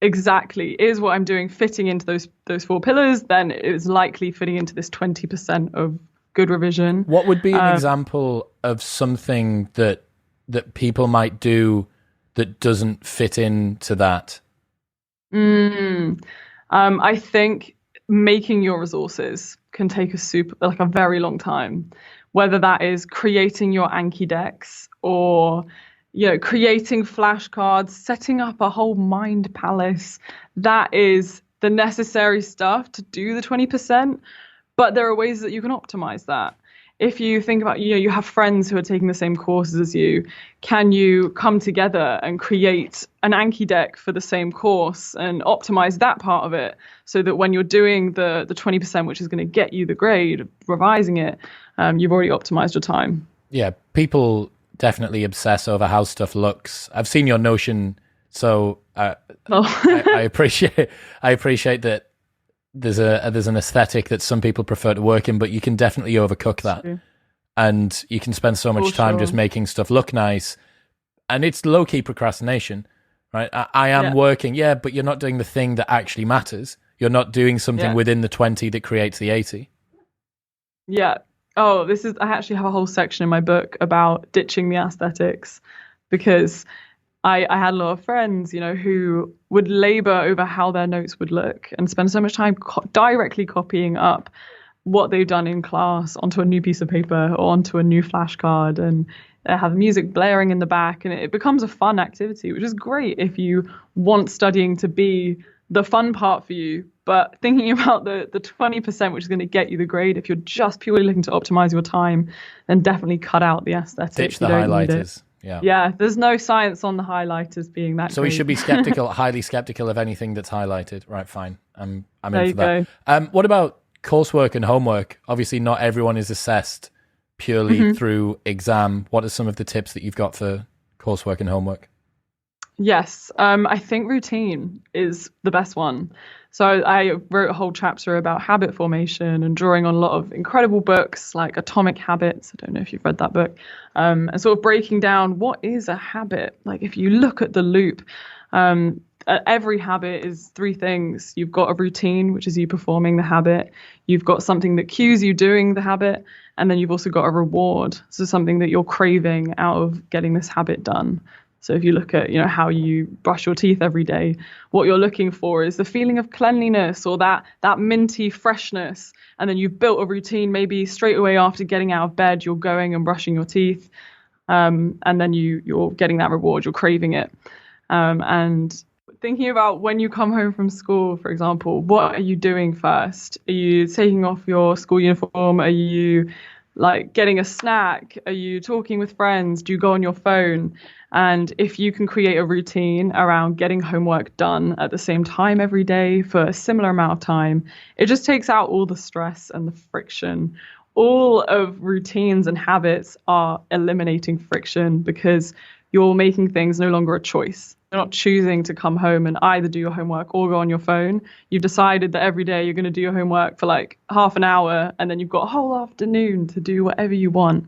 Exactly. Is what I'm doing fitting into those 4 pillars? Then it is likely fitting into this 20% of good revision. What would be an example of something that people might do that doesn't fit into that? I think making your resources can take a very long time. Whether that is creating your Anki decks or, creating flashcards, setting up a whole mind palace, that is the necessary stuff to do the 20%. But there are ways that you can optimize that. If you think about, you have friends who are taking the same courses as you, can you come together and create an Anki deck for the same course and optimize that part of it so that when you're doing the 20%, which is going to get you the grade, revising it, you've already optimized your time. Yeah, people definitely obsess over how stuff looks. I've seen your Notion, so I appreciate that there's an aesthetic that some people prefer to work in, but you can definitely overcook that. and you can spend so much time just making stuff look nice, and it's low-key procrastination, right? I am working, but you're not doing the thing that actually matters. You're not doing something within the 20 that creates the 80. Yeah. Oh, I actually have a whole section in my book about ditching the aesthetics, because I had a lot of friends, who would labor over how their notes would look and spend so much time directly copying up what they've done in class onto a new piece of paper or onto a new flashcard, and have music blaring in the back, and it becomes a fun activity, which is great if you want studying to be the fun part for you. But thinking about the 20%, which is going to get you the grade, if you're just purely looking to optimize your time, then definitely cut out the aesthetics. Ditch the highlighters. Yeah, there's no science on the highlighters being that. So we should be highly skeptical of anything that's highlighted. Right, fine. I'm in for that. What about coursework and homework? Obviously, not everyone is assessed purely through exam. What are some of the tips that you've got for coursework and homework? Yes, I think routine is the best one. So I wrote a whole chapter about habit formation and drawing on a lot of incredible books like Atomic Habits. I don't know if you've read that book. And sort of breaking down what is a habit. Like if you look at the loop, every habit is three things. You've got a routine, which is you performing the habit. You've got something that cues you doing the habit. And then you've also got a reward. So something that you're craving out of getting this habit done. So if you look at, how you brush your teeth every day, what you're looking for is the feeling of cleanliness or that minty freshness. And then you've built a routine, maybe straight away after getting out of bed, you're going and brushing your teeth. And then you're getting that reward, you're craving it. And thinking about when you come home from school, for example, what are you doing first? Are you taking off your school uniform? Are you getting a snack? Are you talking with friends? Do you go on your phone? And if you can create a routine around getting homework done at the same time every day for a similar amount of time, it just takes out all the stress and the friction. All of routines and habits are eliminating friction because you're making things no longer a choice. You're not choosing to come home and either do your homework or go on your phone. You've decided that every day you're going to do your homework for half an hour, and then you've got a whole afternoon to do whatever you want.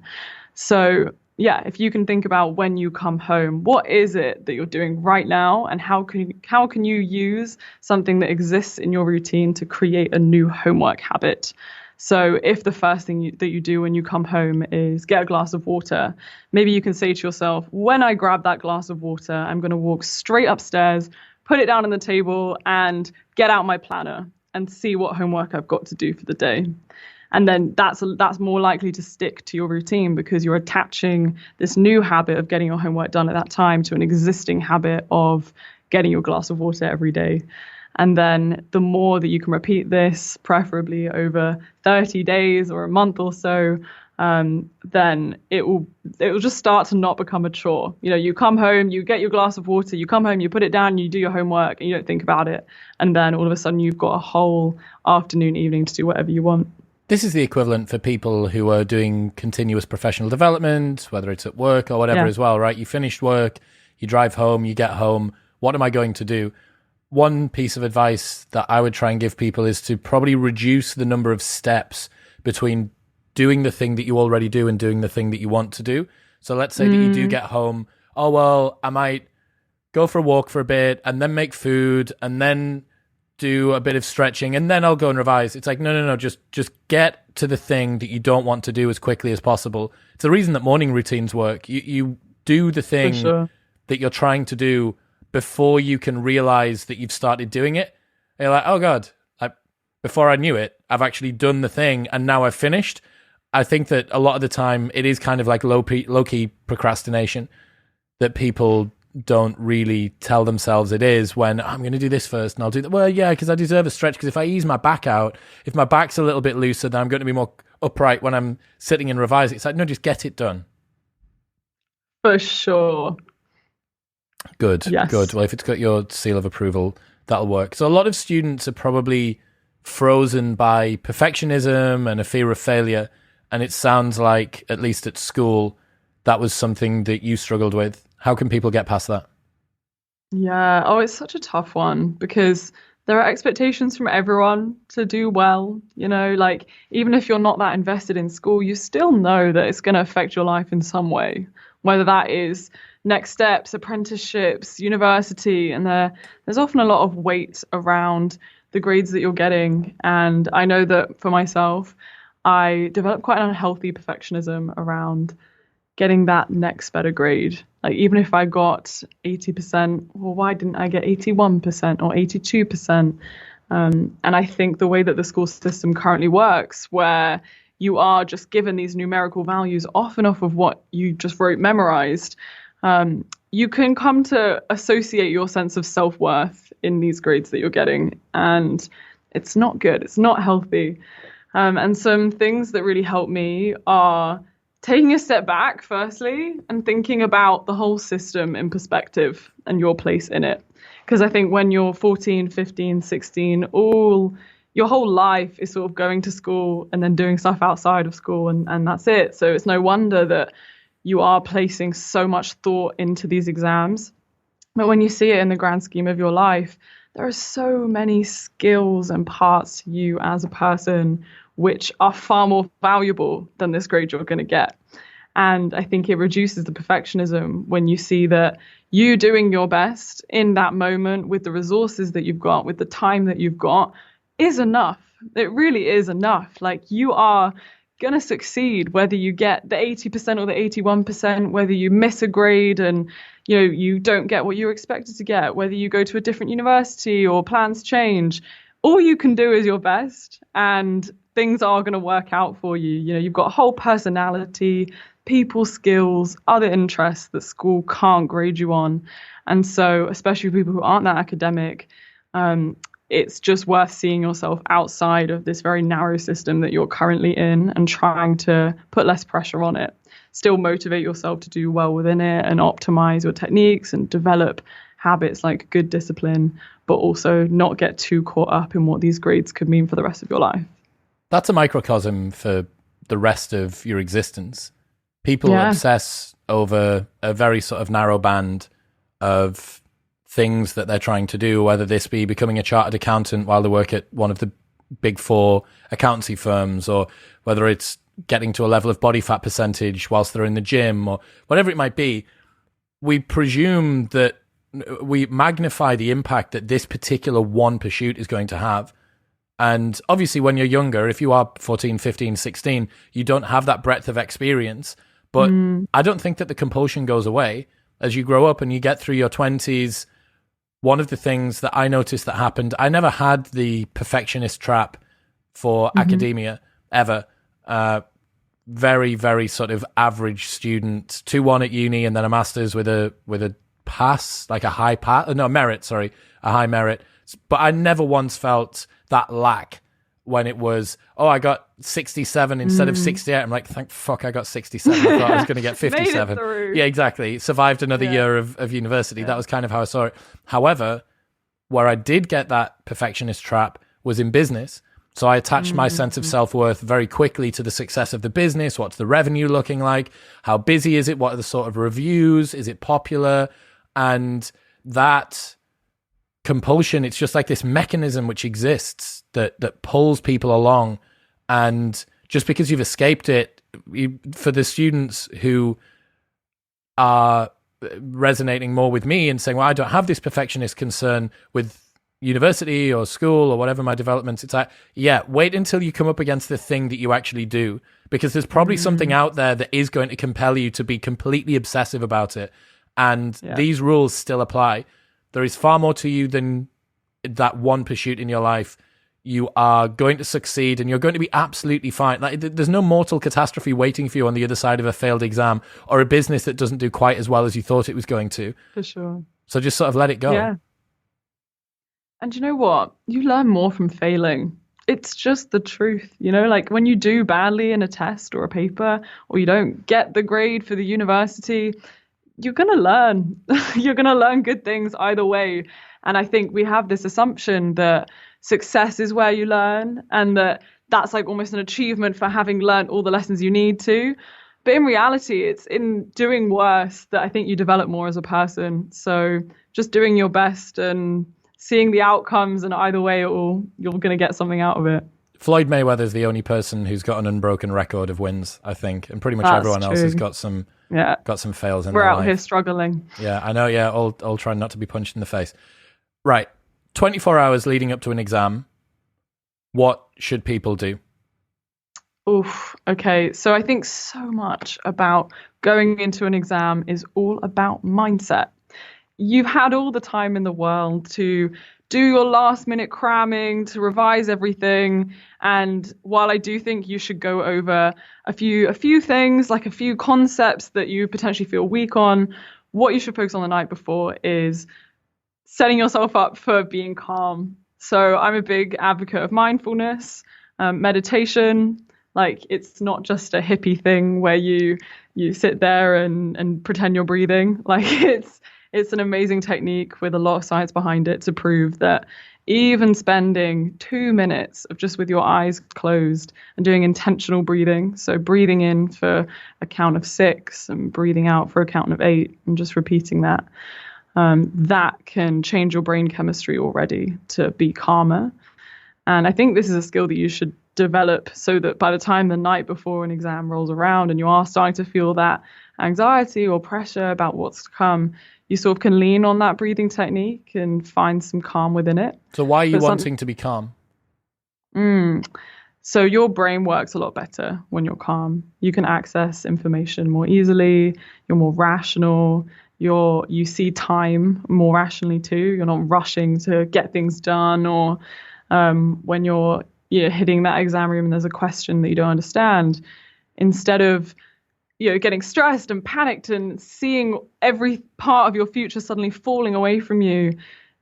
So yeah, if you can think about when you come home, what is it that you're doing right now, and how can you use something that exists in your routine to create a new homework habit? So if the first thing that you do when you come home is get a glass of water, maybe you can say to yourself, when I grab that glass of water, I'm going to walk straight upstairs, put it down on the table, and get out my planner and see what homework I've got to do for the day. And then that's more likely to stick to your routine because you're attaching this new habit of getting your homework done at that time to an existing habit of getting your glass of water every day. And then the more that you can repeat this, preferably over 30 days or a month or so, then it will just start to not become a chore. You come home, you get your glass of water, you come home, you put it down, you do your homework, and you don't think about it. And then all of a sudden you've got a whole afternoon, evening to do whatever you want. This is the equivalent for people who are doing continuous professional development, whether it's at work or whatever as well, right? You finished work, you drive home, you get home. What am I going to do? One piece of advice that I would try and give people is to probably reduce the number of steps between doing the thing that you already do and doing the thing that you want to do. So let's say that you do get home. Oh, well, I might go for a walk for a bit and then make food and then do a bit of stretching and then I'll go and revise. It's no, just get to the thing that you don't want to do as quickly as possible. It's the reason that morning routines work. You do the thing that you're trying to do before you can realize that you've started doing it. And you're like, oh God, before I knew it, I've actually done the thing and now I've finished. I think that a lot of the time it is kind of like low-key procrastination that people don't really tell themselves it is when I'm going to do this first and I'll do that. Well, yeah, because I deserve a stretch because if I ease my back out, if my back's a little bit looser, then I'm going to be more upright when I'm sitting and revising. It's like, no, just get it done. For sure. Good, yes. Good. Well, if it's got your seal of approval, that'll work. So a lot of students are probably frozen by perfectionism and a fear of failure. And it sounds like, at least at school, that was something that you struggled with. How can people get past that? Yeah. Oh, it's such a tough one because there are expectations from everyone to do well. Like even if you're not that invested in school, you still know that it's going to affect your life in some way, whether that is next steps, apprenticeships, university. And there's often a lot of weight around the grades that you're getting. And I know that for myself, I developed quite an unhealthy perfectionism around getting that next better grade. Like even if I got 80%, well, why didn't I get 81% or 82%? And I think the way that the school system currently works, where you are just given these numerical values off and off of what you just wrote memorized, you can come to associate your sense of self-worth in these grades that you're getting. And it's not good. It's not healthy. And some things that really help me are taking a step back, firstly, and thinking about the whole system in perspective and your place in it. Because I think when you're 14, 15, 16, your whole life is sort of going to school and then doing stuff outside of school, and that's it. So it's no wonder that you are placing so much thought into these exams. But when you see it in the grand scheme of your life, there are so many skills and parts to you as a person which are far more valuable than this grade you're going to get. And I think it reduces the perfectionism when you see that you doing your best in that moment with the resources that you've got, with the time that you've got, is enough. It really is enough. Like you are going to succeed whether you get the 80% or the 81%, whether you miss a grade and you don't get what you were expected to get, whether you go to a different university or plans change. All you can do is your best, and things are going to work out for you. You've got a whole personality, people skills, other interests that school can't grade you on. And so, especially people who aren't that academic, it's just worth seeing yourself outside of this very narrow system that you're currently in and trying to put less pressure on it. Still motivate yourself to do well within it and optimize your techniques and develop habits like good discipline, but also not get too caught up in what these grades could mean for the rest of your life. That's a microcosm for the rest of your existence. People obsess over a very sort of narrow band of things that they're trying to do, whether this be becoming a chartered accountant while they work at one of the big four accountancy firms, or whether it's getting to a level of body fat percentage whilst they're in the gym, or whatever it might be. We presume that we magnify the impact that this particular one pursuit is going to have. And obviously when you're younger, if you are 14, 15, 16, you don't have that breadth of experience. But I don't think that the compulsion goes away as you grow up and you get through your 20s. One of the things that I noticed that happened, I never had the perfectionist trap for academia ever. Very, very sort of average student, 2-1 at uni and then a master's with a pass, like a high pass, no, merit, sorry, a high merit. But I never once felt that lack when it was, I got 67 instead of 68. I'm like, thank fuck I got 67. I thought I was going to get 57. Yeah, exactly. Survived another year of university. That was kind of how I saw it. However, where I did get that perfectionist trap was in business. So I attached my sense of self-worth very quickly to the success of the business. What's the revenue looking like? How busy is it? What are the sort of reviews? Is it popular? And that compulsion, it's just like this mechanism which exists that pulls people along. And just because you've escaped it, for the students who are resonating more with me and saying, well, I don't have this perfectionist concern with university or school or whatever my developments, it's like, wait until you come up against the thing that you actually do, because there's probably something out there that is going to compel you to be completely obsessive about it. And these rules still apply. There is far more to you than that one pursuit in your life. You are going to succeed and you're going to be absolutely fine. Like, there's no mortal catastrophe waiting for you on the other side of a failed exam or a business that doesn't do quite as well as you thought it was going to. For sure. So just sort of let it go. Yeah. And you know what? You learn more from failing. It's just the truth, like when you do badly in a test or a paper, or you don't get the grade for the university, you're going to learn. You're going to learn good things either way. And I think we have this assumption that success is where you learn, and that's like almost an achievement for having learned all the lessons you need to. But in reality, it's in doing worse that I think you develop more as a person. So just doing your best and seeing the outcomes, and either way, you're going to get something out of it. Floyd Mayweather's the only person who's got an unbroken record of wins, I think, and pretty much everyone else has got some fails in We're their out life. here struggling. Yeah, I know. Yeah, all trying not to be punched in the face. Right, 24 hours leading up to an exam. What should people do? Oof. Okay. So I think so much about going into an exam is all about mindset. You've had all the time in the world to do your last minute cramming, to revise everything. And while I do think you should go over a few things, like a few concepts that you potentially feel weak on, what you should focus on the night before is setting yourself up for being calm. So I'm a big advocate of mindfulness, meditation. Like, it's not just a hippie thing where you sit there and pretend you're breathing. Like, it's an amazing technique with a lot of science behind it to prove that even spending 2 minutes of just with your eyes closed and doing intentional breathing, so breathing in for a count of 6 and breathing out for a count of 8 and just repeating that, that can change your brain chemistry already to be calmer. And I think this is a skill that you should develop so that by the time the night before an exam rolls around and you are starting to feel that anxiety or pressure about what's to come, you sort of can lean on that breathing technique and find some calm within it. So why are you wanting to be calm? So your brain works a lot better when you're calm. You can access information more easily. You're more rational. You see time more rationally too. You're not rushing to get things done, or when you're hitting that exam room and there's a question that you don't understand, instead of getting stressed and panicked and seeing every part of your future suddenly falling away from you,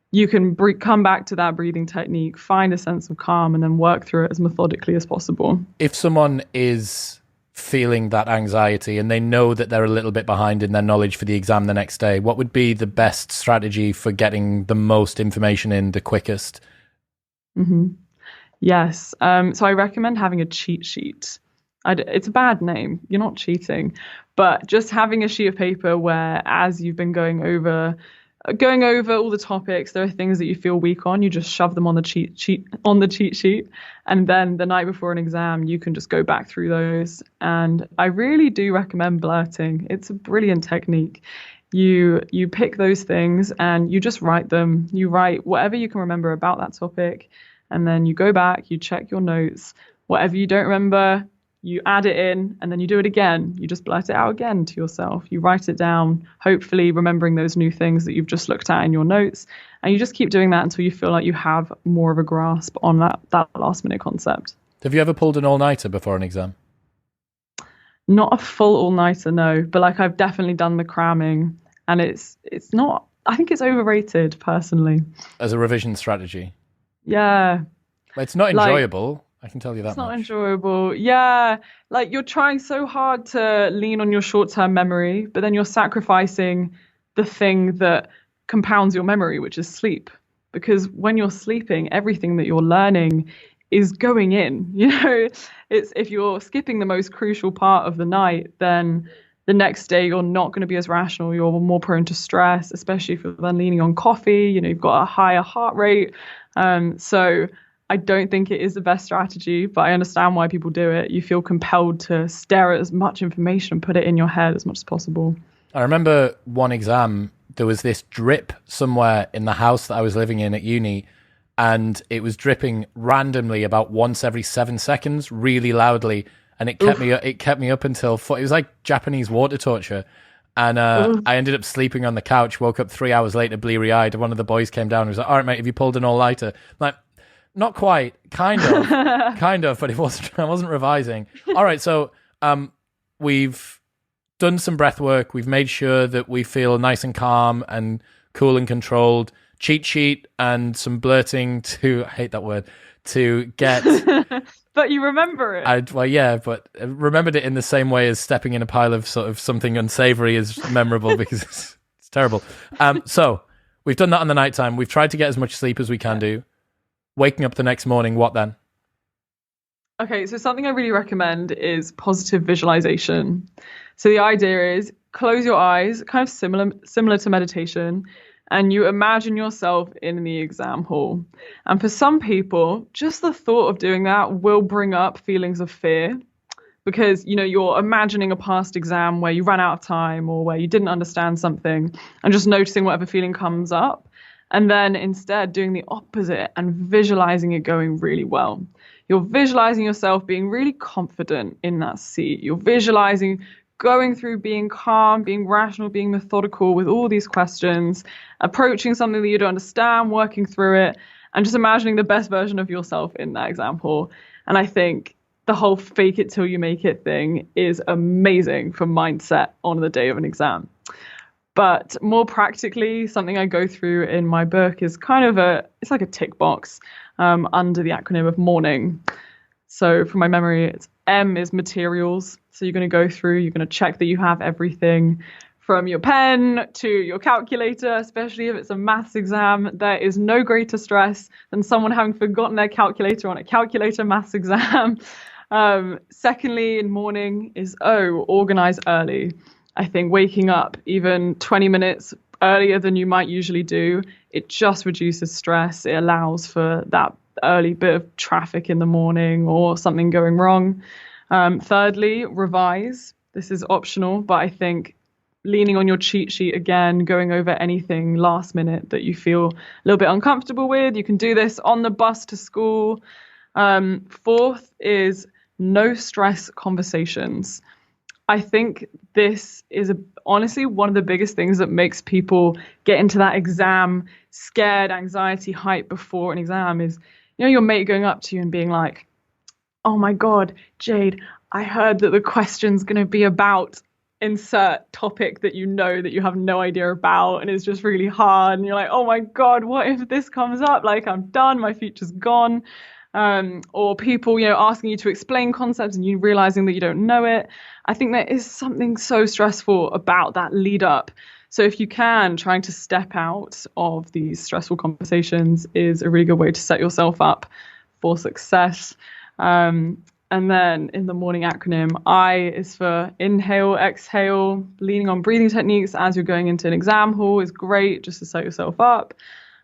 you can come back to that breathing technique, find a sense of calm, and then work through it as methodically as possible. If someone is feeling that anxiety and they know that they're a little bit behind in their knowledge for the exam the next day, what would be the best strategy for getting the most information in the quickest? Yes. So I recommend having a cheat sheet. It's a bad name. You're not cheating, but just having a sheet of paper where, as you've been going over all the topics, there are things that you feel weak on, you just shove them on the cheat sheet, and then the night before an exam, you can just go back through those. And I really do recommend blurting. It's a brilliant technique. You pick those things and you just write them. You write whatever you can remember about that topic, and then you go back, you check your notes. Whatever you don't remember, you add it in, and then you do it again. You just blurt it out again to yourself. You write it down, hopefully remembering those new things that you've just looked at in your notes. And you just keep doing that until you feel like you have more of a grasp on that last minute concept. Have you ever pulled an all-nighter before an exam? Not a full all-nighter, no. But like, I've definitely done the cramming, and it's not, I think it's overrated personally. As a revision strategy? Yeah. It's not enjoyable. I can tell you that it's not much. enjoyable. Yeah. Like, you're trying so hard to lean on your short-term memory, but then you're sacrificing the thing that compounds your memory, which is sleep. Because when you're sleeping, everything that you're learning is going in. It's if you're skipping the most crucial part of the night, then the next day you're not going to be as rational. You're more prone to stress, especially if you're then leaning on coffee. You've got a higher heart rate. So I don't think it is the best strategy, but I understand why people do it. You feel compelled to stare at as much information and put it in your head as much as possible. I remember one exam, there was this drip somewhere in the house that I was living in at uni, and it was dripping randomly about once every 7 seconds, really loudly, and it kept me up until it was like Japanese water torture. And I ended up sleeping on the couch, woke up 3 hours later, bleary-eyed. One of the boys came down and was like, "All right, mate, have you pulled an all-nighter?" I'm like, not quite, kind of, but I wasn't revising. All right, so we've done some breath work. We've made sure that we feel nice and calm and cool and controlled. Cheat sheet and some blurting I hate that word, to get... But you remember it. But I remembered it in the same way as stepping in a pile of sort of something unsavory is memorable because it's terrible. So we've done that on the nighttime. We've tried to get as much sleep as we can do. Waking up the next morning, what then? Okay, so something I really recommend is positive visualization. So the idea is close your eyes, kind of similar to meditation, and you imagine yourself in the exam hall. And for some people, just the thought of doing that will bring up feelings of fear, because you're imagining a past exam where you ran out of time or where you didn't understand something, and just noticing whatever feeling comes up, and then instead doing the opposite and visualizing it going really well. You're visualizing yourself being really confident in that seat. You're visualizing going through being calm, being rational, being methodical with all these questions, approaching something that you don't understand, working through it, and just imagining the best version of yourself in that example. And I think the whole fake it till you make it thing is amazing for mindset on the day of an exam. But more practically, something I go through in my book is it's like a tick box under the acronym of morning. So from my memory, it's M is materials. So you're going to go through, you're going to check that you have everything from your pen to your calculator, especially if it's a maths exam. There is no greater stress than someone having forgotten their calculator on a calculator maths exam. Secondly, in morning is organize early. I think waking up even 20 minutes earlier than you might usually do, it just reduces stress. It allows for that early bit of traffic in the morning or something going wrong. Thirdly, revise. This is optional, but I think leaning on your cheat sheet again, going over anything last minute that you feel a little bit uncomfortable with. You can do this on the bus to school. Fourth is no stress conversations. I think this is honestly one of the biggest things that makes people get into that exam scared, anxiety, hype before an exam is, your mate going up to you and being like, oh my God, Jade, I heard that the question's going to be about insert topic that that you have no idea about, and it's just really hard. And you're like, oh my God, what if this comes up? Like, I'm done, my future's gone. Or people, asking you to explain concepts and you realizing that you don't know it. I think there is something so stressful about that lead up. So if you can, trying to step out of these stressful conversations is a really good way to set yourself up for success. And then in the morning acronym, I is for inhale, exhale. Leaning on breathing techniques as you're going into an exam hall is great just to set yourself up.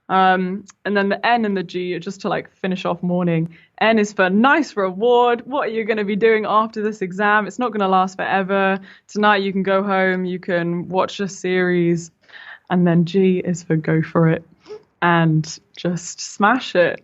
And then the N and the G are just to finish off morning. N is for nice reward. What are you going to be doing after this exam? It's not going to last forever. Tonight you can go home, you can watch a series. And then G is for go for it and just smash it.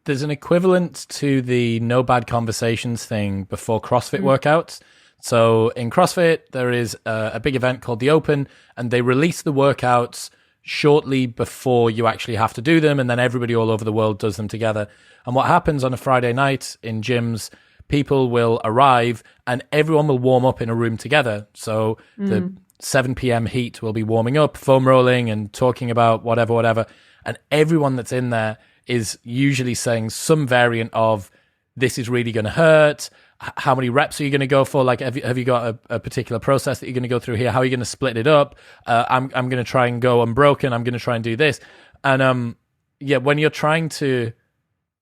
There's an equivalent to the no bad conversations thing before CrossFit workouts. So in CrossFit, there is a big event called the Open, and they release the workouts shortly before you actually have to do them, and then everybody all over the world does them together. And what happens on a Friday night in gyms, people will arrive and everyone will warm up in a room together. So the 7 p.m. heat will be warming up, foam rolling and talking about whatever. And everyone that's in there is usually saying some variant of, this is really going to hurt. How many reps are you going to go for? Like, have you got a particular process that you're going to go through here? How are you going to split it up? I'm going to try and go unbroken. I'm going to try and do this. And when you're trying to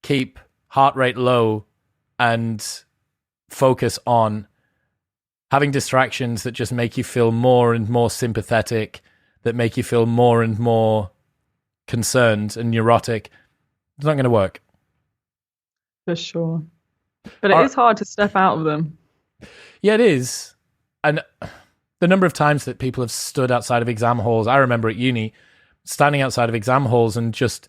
keep heart rate low and focus on having distractions that just make you feel more and more sympathetic, that make you feel more and more concerned and neurotic, it's not going to work. For sure. But it is hard to step out of them. Yeah, it is. And the number of times that people have stood outside of exam halls, I remember at uni, standing outside of exam halls and just,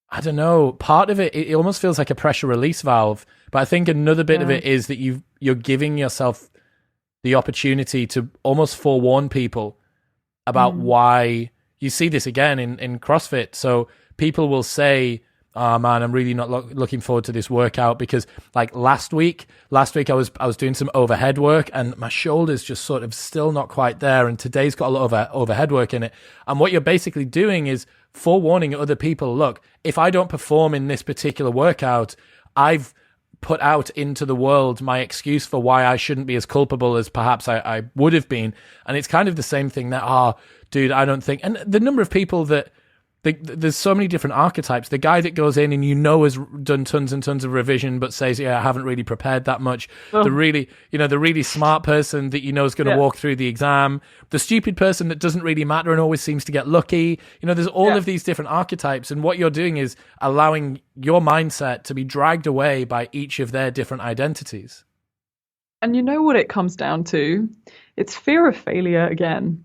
I don't know, part of it almost feels like a pressure release valve. But I think another bit of it is that you're giving yourself the opportunity to almost forewarn people about why. You see this again in CrossFit. So people will say, oh man, I'm really not looking forward to this workout because like last week I was doing some overhead work and my shoulder's just sort of still not quite there, and today's got a lot of overhead work in it. And what you're basically doing is forewarning other people, look, if I don't perform in this particular workout, I've put out into the world my excuse for why I shouldn't be as culpable as perhaps I would have been. And it's kind of the same thing that, dude, I don't think, and the number of people that there's so many different archetypes. The guy that goes in and has done tons and tons of revision, but says, "Yeah, I haven't really prepared that much." The really smart person that is going to walk through the exam. The stupid person that doesn't really matter and always seems to get lucky. There's all of these different archetypes, and what you're doing is allowing your mindset to be dragged away by each of their different identities. And you know what it comes down to? It's fear of failure again,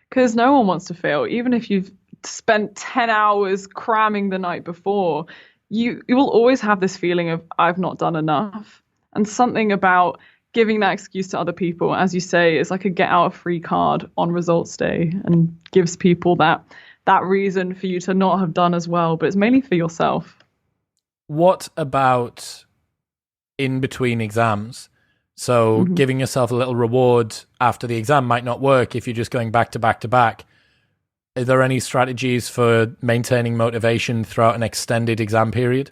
because no one wants to fail, even if you've spent 10 hours cramming the night before. You will always have this feeling of, I've not done enough. And something about giving that excuse to other people, as you say, is like a get out of free card on results day, and gives people that reason for you to not have done as well, but it's mainly for yourself. What about in between exams? So giving yourself a little reward after the exam might not work if you're just going back to back to back. Are there any strategies for maintaining motivation throughout an extended exam period?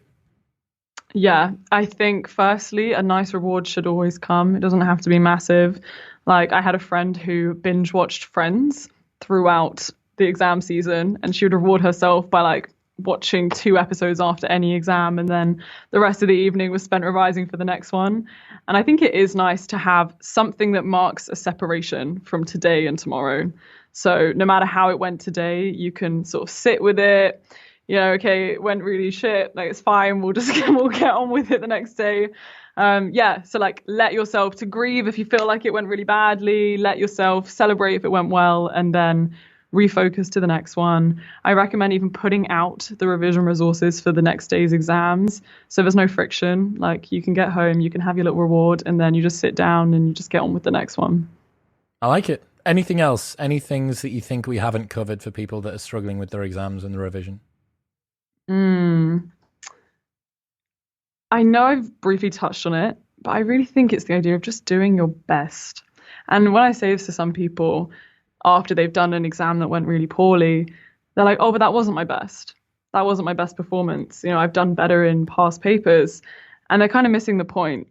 Yeah, I think firstly, a nice reward should always come. It doesn't have to be massive. Like, I had a friend who binge watched Friends throughout the exam season, and she would reward herself by watching 2 episodes after any exam, and then the rest of the evening was spent revising for the next one. And I think it is nice to have something that marks a separation from today and tomorrow. So no matter how it went today, you can sort of sit with it. Okay, it went really shit. It's fine. We'll get on with it the next day. So let yourself to grieve if you feel like it went really badly. Let yourself celebrate if it went well, and then refocus to the next one. I recommend even putting out the revision resources for the next day's exams, so there's no friction. You can get home, you can have your little reward, and then you just sit down and you just get on with the next one. I like it. Anything else? Any things that you think we haven't covered for people that are struggling with their exams and the revision? I know I've briefly touched on it, but I really think it's the idea of just doing your best. And when I say this to some people after they've done an exam that went really poorly, they're like, "Oh, but that wasn't my best. That wasn't my best performance. I've done better in past papers." And they're kind of missing the point.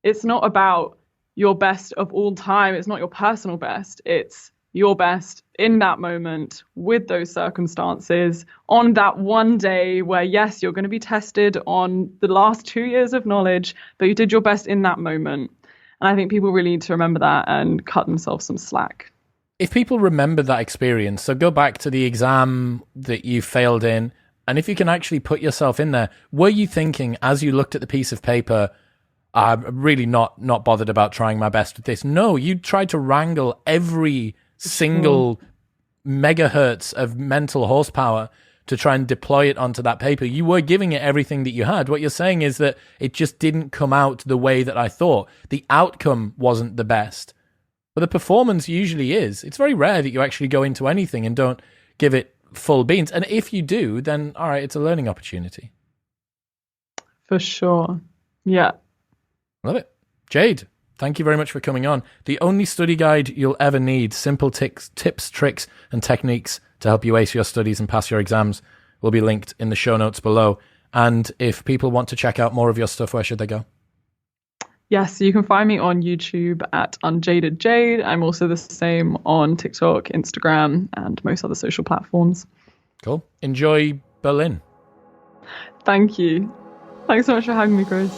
It's not about your best of all time. It's not your personal best. It's your best in that moment with those circumstances on that one day where, yes, you're going to be tested on the last 2 years of knowledge, but you did your best in that moment. And I think people really need to remember that and cut themselves some slack. If people remember that experience, so go back to the exam that you failed in, and if you can actually put yourself in there, were you thinking as you looked at the piece of paper, I'm really not bothered about trying my best with this? No, you tried to wrangle every single megahertz of mental horsepower to try and deploy it onto that paper. You were giving it everything that you had. What you're saying is that it just didn't come out the way that I thought. The outcome wasn't the best, but the performance usually is. It's very rare that you actually go into anything and don't give it full beans. And if you do, then all right, it's a learning opportunity. For sure. Yeah. Love it. Jade, thank you very much for coming on. The only study guide you'll ever need, simple tips, tricks, and techniques to help you ace your studies and pass your exams, will be linked in the show notes below. And if people want to check out more of your stuff, where should they go? Yes, you can find me on YouTube at UnjadedJade. I'm also the same on TikTok, Instagram, and most other social platforms. Cool. Enjoy Berlin. Thank you. Thanks so much for having me, Chris.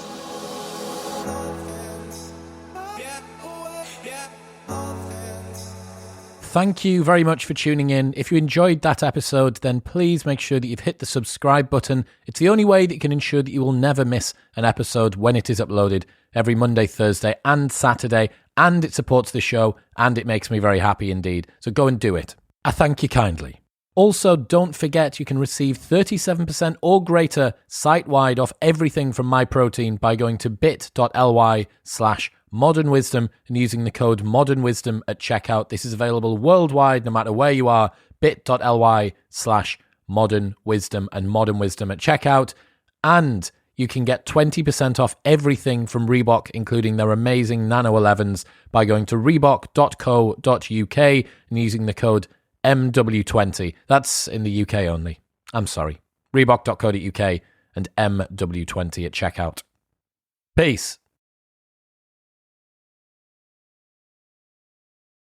Thank you very much for tuning in. If you enjoyed that episode, then please make sure that you've hit the subscribe button. It's the only way that you can ensure that you will never miss an episode when it is uploaded every Monday, Thursday, and Saturday. And it supports the show, and it makes me very happy indeed. So go and do it. I thank you kindly. Also, don't forget you can receive 37% or greater site-wide off everything from MyProtein by going to bit.ly/modernwisdom and using the code modernwisdom at checkout. This is available worldwide, no matter where you are. bit.ly/modernwisdom and modernwisdom at checkout. And you can get 20% off everything from Reebok, including their amazing Nano 11s, by going to reebok.co.uk and using the code MW20. That's in the UK only. I'm sorry. Reebok.co.uk and MW20 at checkout. Peace.